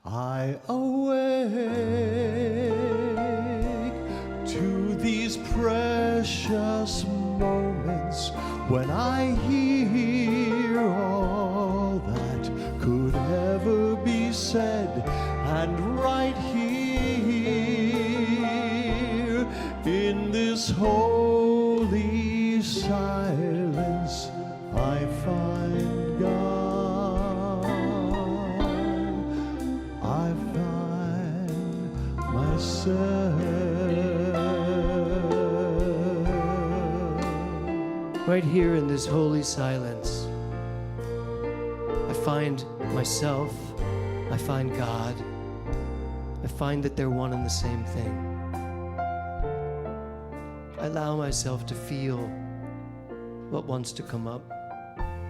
I awake to these precious moments when I hear all that could ever be said, and right here in this holy silence I find God. I find myself. Right here in this holy silence, I find myself, I find God, I find that they're one and the same thing. I allow myself to feel what wants to come up,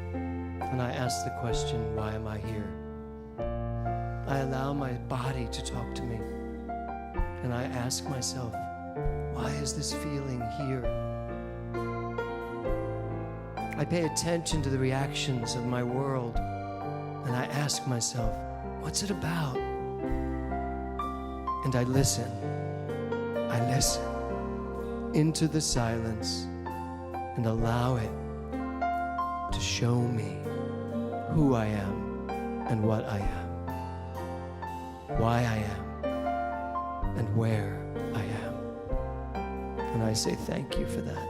and I ask the question, why am I here? I allow my body to talk to me, and I ask myself, why is this feeling here? I pay attention to the reactions of my world, and I ask myself, what's it about? And I listen into the silence and allow it to show me who I am and what I am, why I am, and where I am. And I say thank you for that.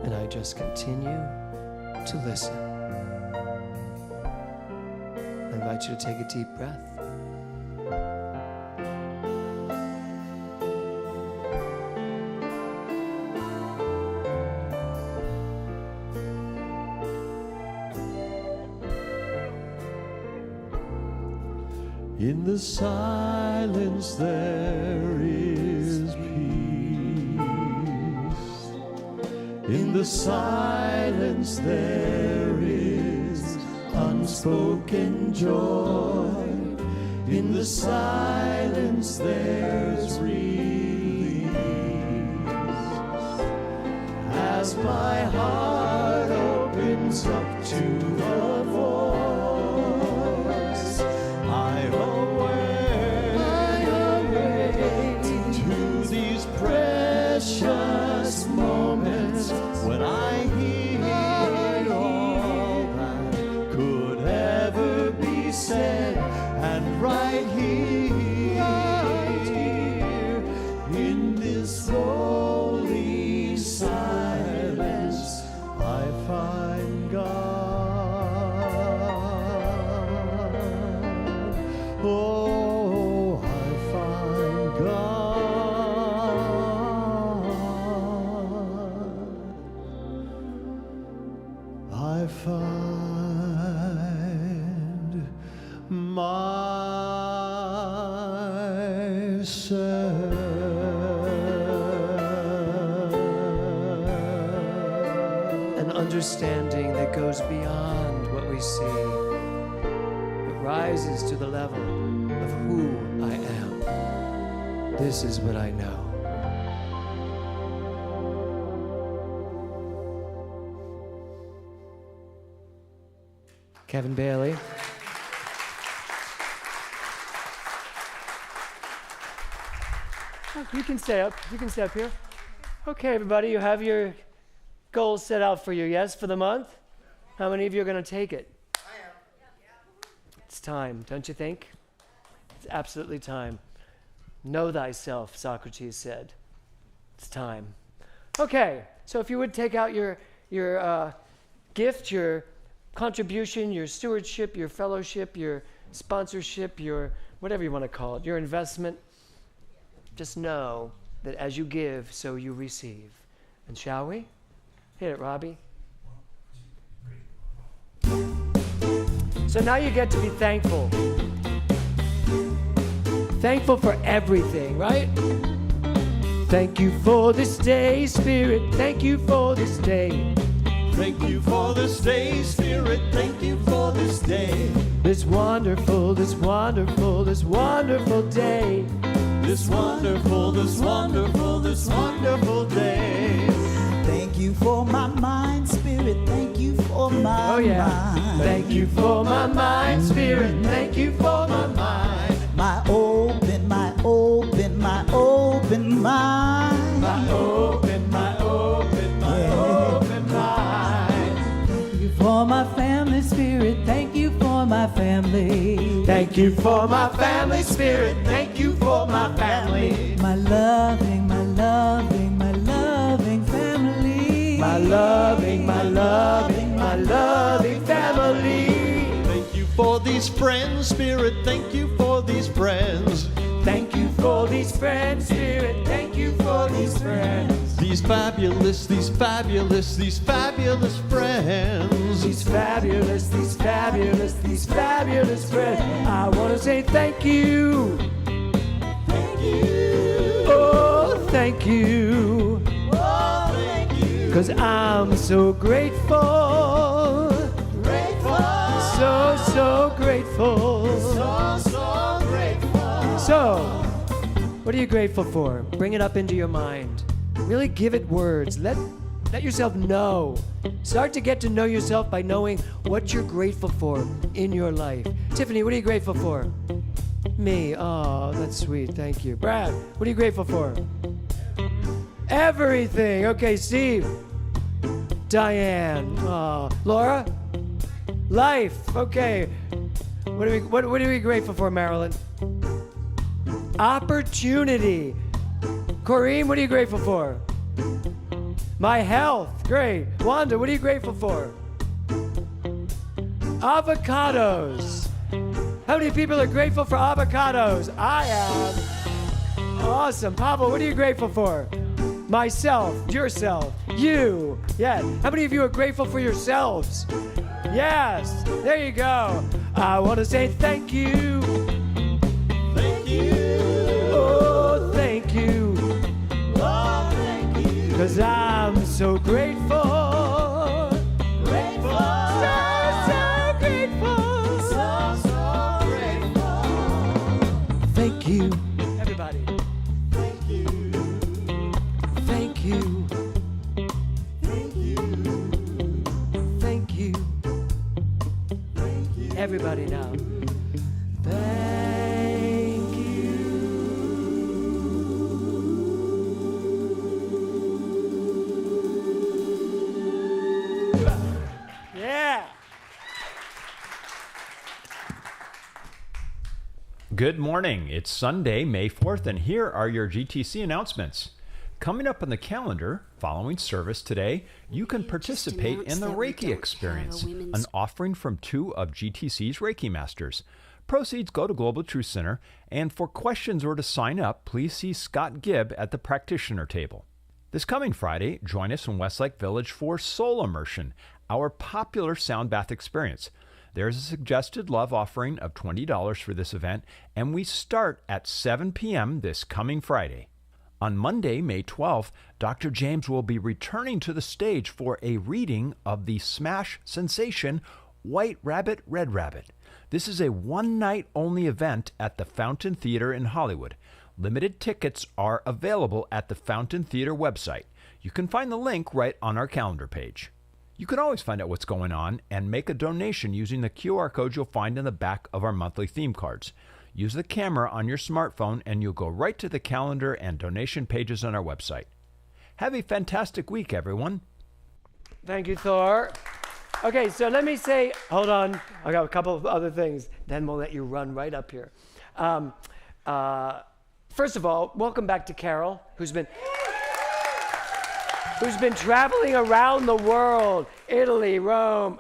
And I just continue to listen. I invite you to take a deep breath. In the silence there is peace. In the silence there is unspoken joy. In the silence there's relief. As my heart opens up to the voice, I awake to these precious moments when I hear all that could ever be said, and right here in this holy silence I find God. Oh, I find God. I find myself. An understanding that goes beyond what we see. It rises to the level of who I am. This is what I know. Kevin Bailey. Oh, you can stay up. You can stay up here. Okay, everybody, you have your goals set out for you, yes, for the month? How many of you are going to take it? I am. It's time, don't you think? It's absolutely time. Know thyself, Socrates said. It's time. Okay, so if you would take out your gift, your contribution, your stewardship, your fellowship, your sponsorship, your whatever you want to call it, your investment, just know that as you give, so you receive. And shall we? Hit it, Robbie. So now you get to be thankful. Thankful for everything, right? Thank you for this day, Spirit. Thank you for this day. Thank you for this day, Spirit. Thank you for this day. This wonderful, this wonderful, this wonderful day. this wonderful, this wonderful, this wonderful day. Thank you for my mind, spirit. Thank you for my Oh yeah. mind. Thank you for my mind, spirit. Thank you for my mind. My open, my open, my open mind. My open, my open, my open mind. Thank you for my family, spirit. Thank you for my family. Thank you for my family, spirit. Thank you for my family. My loving, my loving, my loving family. My loving, my loving, my loving family. Thank you for these friends, Spirit. Thank you for these friends. Thank you for these friends, spirit. Thank you for these friends. These fabulous, these fabulous, these fabulous friends. These fabulous, these fabulous, these fabulous friends. I want to say thank you. Thank you. Oh, thank you. Oh, thank you. 'Cause I'm so grateful. Grateful. So grateful. So grateful. So, what are you grateful for? Bring it up into your mind. Really give it words. Let yourself know. Start to get to know yourself by knowing what you're grateful for in your life. Tiffany, what are you grateful for? Me. Oh, that's sweet. Thank you. Brad, what are you grateful for? Everything. Okay, Steve. Diane. Oh, Laura? Life. Okay. What are we grateful for, Marilyn? Opportunity. Corrine, what are you grateful for? My health. Great. Wanda, what are you grateful for? Avocados. How many people are grateful for avocados? I am. Awesome. Pablo, what are you grateful for? Myself. Yourself. You. Yes. How many of you are grateful for yourselves? Yes. There you go. I want to say thank you. Thank you. Oh, thank you. Oh, thank you. 'Cause I'm so grateful. Grateful. So grateful. So grateful. Thank you. Everybody. Thank you. Thank you. Thank you. Thank you. Thank you. Everybody now. Thank you. Yeah. Good morning. It's Sunday, May 4th, and here are your GTC announcements. Coming up on the calendar, following service today, you can participate in the Reiki Experience, an offering from 2 of GTC's Reiki Masters. Proceeds go to Global Truth Center, and for questions or to sign up, please see Scott Gibb at the practitioner table. This coming Friday, join us in Westlake Village for Soul Immersion, our popular sound bath experience. There's a suggested love offering of $20 for this event, and we start at 7 p.m. this coming Friday. On Monday, May 12th, Dr. James will be returning to the stage for a reading of the smash sensation White Rabbit, Red Rabbit. This is a one-night-only event at the Fountain Theater in Hollywood. Limited tickets are available at the Fountain Theater website. You can find the link right on our calendar page. You can always find out what's going on and make a donation using the QR code you'll find in the back of our monthly theme cards. Use the camera on your smartphone and you'll go right to the calendar and donation pages on our website. Have a fantastic week, everyone. Thank you, Thor. Okay, so let me say, hold on. I got a couple of other things. Then we'll let you run right up here. First of all, welcome back to Carol, who's been traveling around the world. Italy, Rome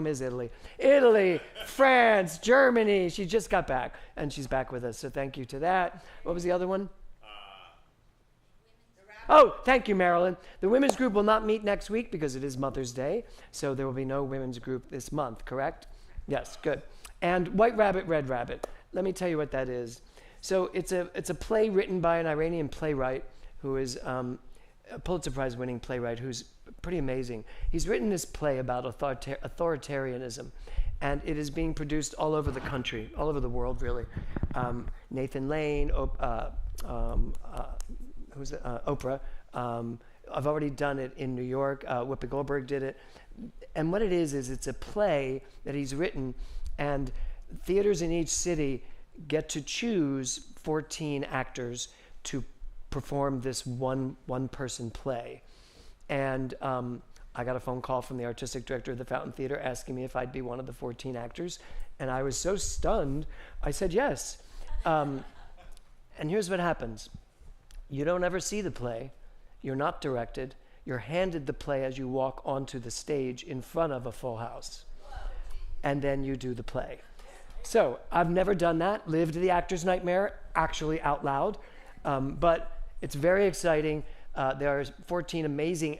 is Italy. Italy, France, Germany. She just got back, and she's back with us, so thank you to that. What was the other one? Oh, thank you, Marilyn. The women's group will not meet next week because it is Mother's Day, so there will be no women's group this month, correct? Yes, good. And White Rabbit, Red Rabbit. Let me tell you what that is. So it's a play written by an Iranian playwright who is a Pulitzer Prize winning playwright who's pretty amazing. He's written this play about authoritarianism, and it is being produced all over the country, all over the world, really. Nathan Lane, Oprah. I've already done it in New York. Whoopi Goldberg did it. And what it is it's a play that he's written, and theaters in each city get to choose 14 actors to perform this one-person play. And I got a phone call from the artistic director of the Fountain Theater asking me if I'd be one of the 14 actors. And I was so stunned, I said yes. And here's what happens. You don't ever see the play. You're not directed. You're handed the play as you walk onto the stage in front of a full house. And then you do the play. So I've never done that, lived the actor's nightmare, actually out loud. But it's very exciting. There are 14 amazing,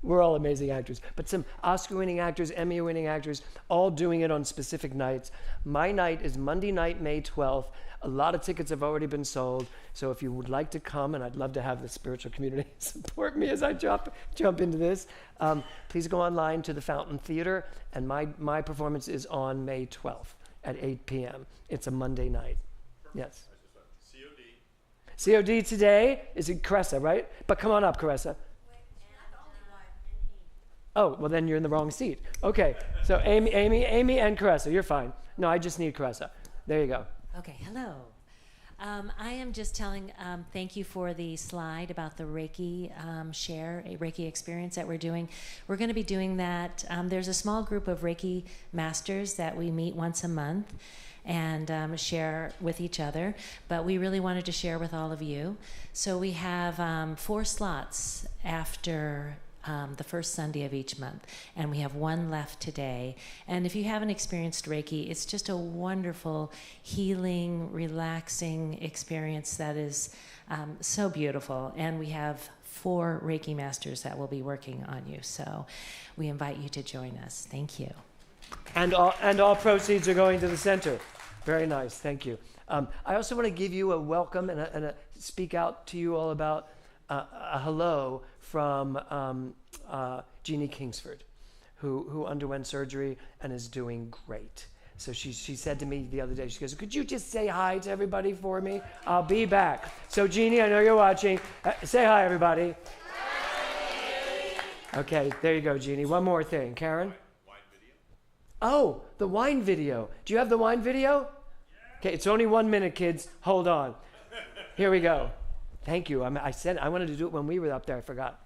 we're all amazing actors, but some Oscar-winning actors, Emmy-winning actors, all doing it on specific nights. My night is Monday night, May 12th. A lot of tickets have already been sold. So if you would like to come, and I'd love to have the spiritual community support me as I jump into this, please go online to the Fountain Theater, and my performance is on May 12th at 8 p.m. It's a Monday night. Yes. COD today is in Caressa, right? But come on up, Caressa. Oh, well then you're in the wrong seat. Okay, so Amy and Caressa, you're fine. No, I just need Caressa. There you go. Okay, hello. I am just telling thank you for the slide about the Reiki a Reiki experience that we're doing. We're going to be doing that. There's a small group of Reiki masters that we meet once a month and share with each other, but we really wanted to share with all of you. So we have 4 slots after the first Sunday of each month, and we have 1 left today. And if you haven't experienced Reiki, it's just a wonderful, healing, relaxing experience that is so beautiful. And we have 4 Reiki masters that will be working on you. So we invite you to join us. Thank you. And all proceeds are going to the center. Very nice, thank you. I also want to give you a welcome and speak out to you all about a hello from Jeannie Kingsford, who underwent surgery and is doing great. So she said to me the other day, she goes, could you just say hi to everybody for me? I'll be back. So Jeannie, I know you're watching. Say hi, everybody. Hi. Okay, there you go, Jeannie. One more thing. Karen? Oh, the wine video. Do you have the wine video? Okay, it's only 1 minute, kids. Hold on. Here we go. Thank you. I said I wanted to do it when we were up there. I forgot.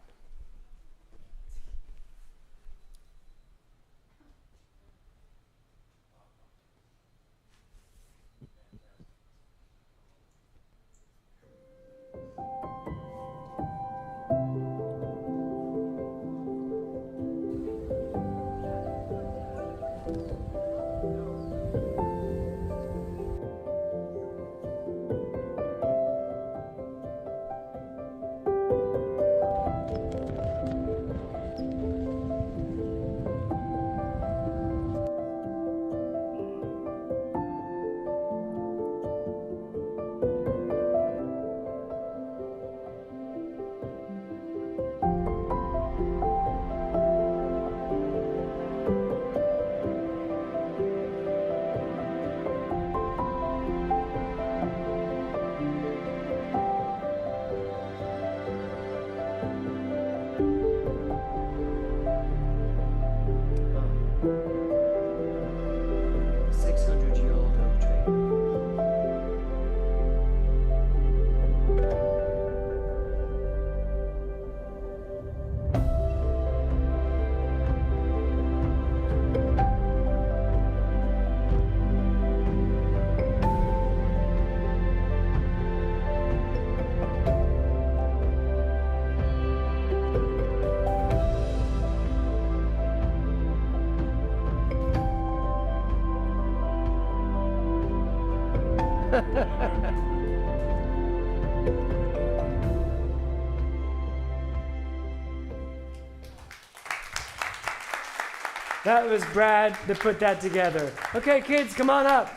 That was Brad that put that together. Okay, kids, come on up.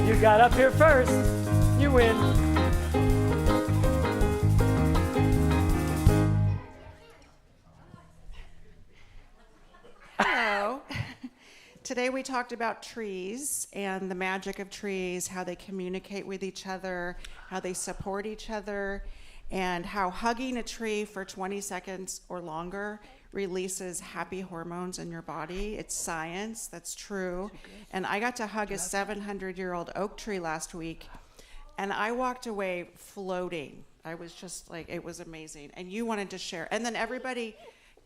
You got up here first. You win. Hello. today we talked about trees and the magic of trees, how they communicate with each other, how they support each other, and how hugging a tree for 20 seconds or longer releases happy hormones in your body. It's science, that's true. And I got to hug a 700-year-old oak tree last week, and I walked away floating. I was just like, it was amazing. And you wanted to share. And then everybody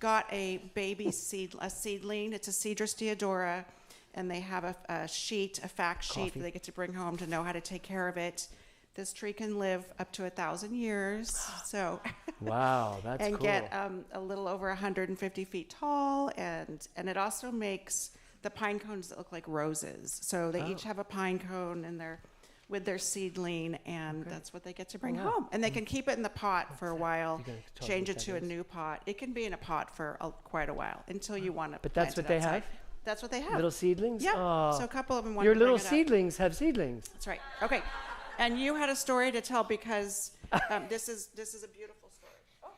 got a baby seedling. It's a Cedrus deodora, and they have a fact sheet that they get to bring home to know how to take care of it. This tree can live up to 1,000 years. So Wow, that's and cool. get a little over 150 feet tall, and it also makes the pine cones that look like roses. So they each have a pine cone and they're with their seedling, and that's what they get to bring home. And they can keep it in the pot for a while, change it to a new pot. It can be in a pot for quite a while until you want to. But that's what they have? That's what they have. Little seedlings? Yeah. Oh. So a couple of them want Your to little bring it up. seedlings have seedlings. That's right. Okay. And you had a story to tell because this is a beautiful story. Oh,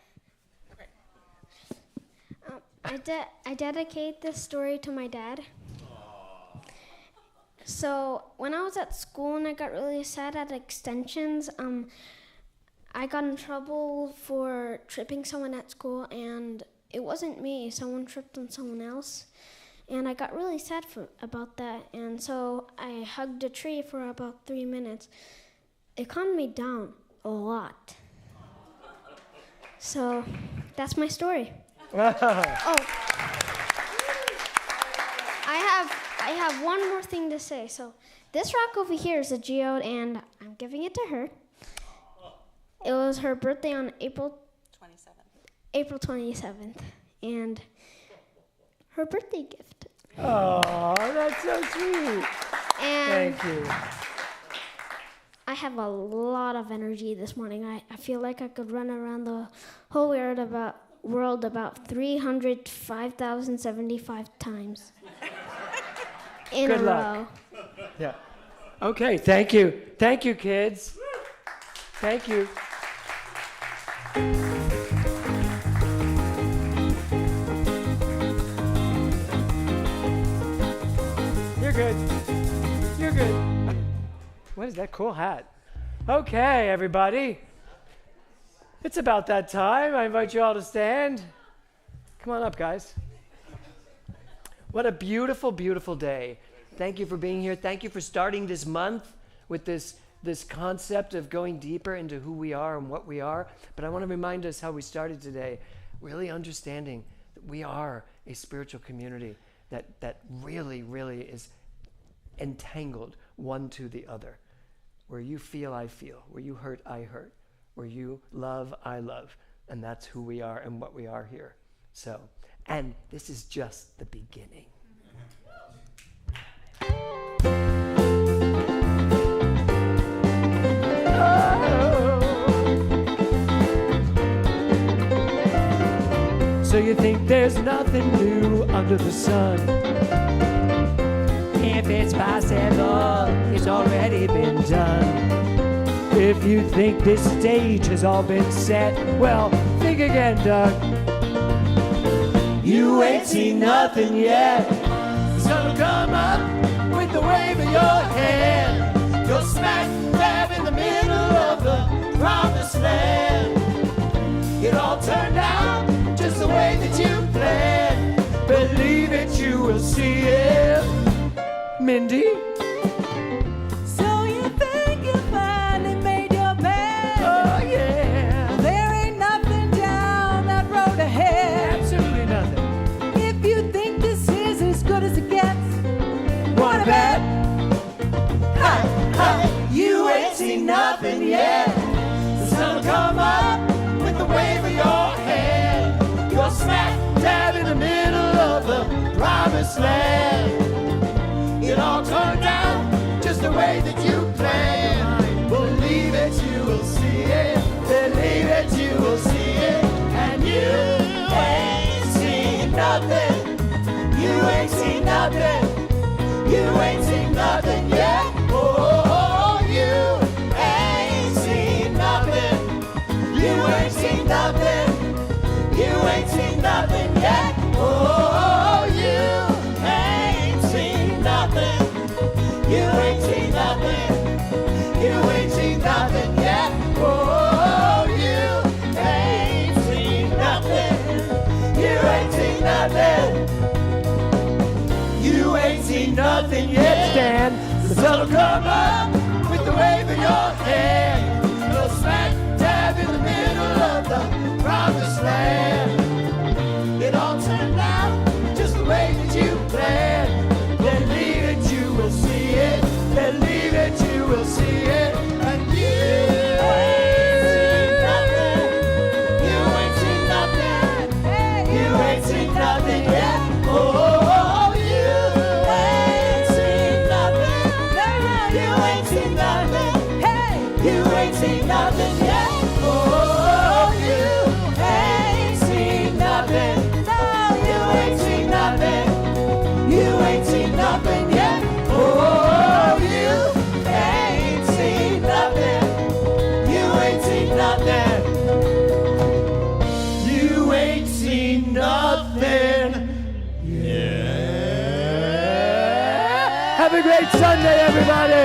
okay. I dedicate this story to my dad. So when I was at school and I got really sad at extensions, I got in trouble for tripping someone at school, and it wasn't me. Someone tripped on someone else, and I got really sad about that. And so I hugged a tree for about 3 minutes. It calmed me down a lot. So that's my story. Oh. I have one more thing to say. So this rock over here is a geode, and I'm giving it to her. It was her birthday on April 27th, and her birthday gift. Oh, that's so sweet. And Thank you. I have a lot of energy this morning. I feel like I could run around the whole world about 305,075 times. In Good a luck. row. Yeah. Okay, thank you. Thank you, kids. Thank you. You're good. You're good. What is that cool hat? Okay, everybody. It's about that time. I invite you all to stand. Come on up, guys. What a beautiful, beautiful day. Thank you for being here. Thank you for starting this month with this concept of going deeper into who we are and what we are. But I want to remind us how we started today, really understanding that we are a spiritual community that really, really is entangled one to the other. Where you feel, I feel. Where you hurt, I hurt. Where you love, I love. And that's who we are and what we are here. So, and this is just the beginning. So you think there's nothing new under the sun? If it's possible, it's already been done. If you think this stage has all been set, well, think again, Doug. You ain't seen nothing yet. The sun will come up with the wave of your hand. You're smack dab in the middle of the promised land. It all turned out just the way that you planned. Believe it, you will see it. Mindy? So you think you finally made your bed? Oh, yeah. There ain't nothing down that road ahead. Absolutely nothing. If you think this is as good as it gets, Want to bet? ha, ha, You ain't seen nothing yet. The sun will come up with the wave of your hand. You're smack dab in the middle of the promised land. It all turned out just the way that you planned. Believe it, you will see it. Believe it, you will see it. And you ain't seen nothing. You ain't seen nothing. You ain't seen nothing yet. Oh, you ain't seen nothing. You ain't seen nothing. You ain't seen nothing yet. Oh, you ain't seen nothing yet, stand. The sun will come up with the wave of your hand. You're smack dab in the middle of the promised land. It all turned out just the way that you planned. Believe it, you will see it. Believe it, you will see it. And you ain't seen nothing. You ain't seen nothing. You ain't seen nothing yet. Oh, you ain't seen nothing. You ain't seen nothing. Hey, you ain't seen nothing yet. Oh, you ain't seen nothing. No, you ain't seen nothing. You ain't seen nothing yet. Oh, you ain't seen nothing. You ain't seen nothing. You ain't seen nothing. Yeah. Have a great Sunday, everybody.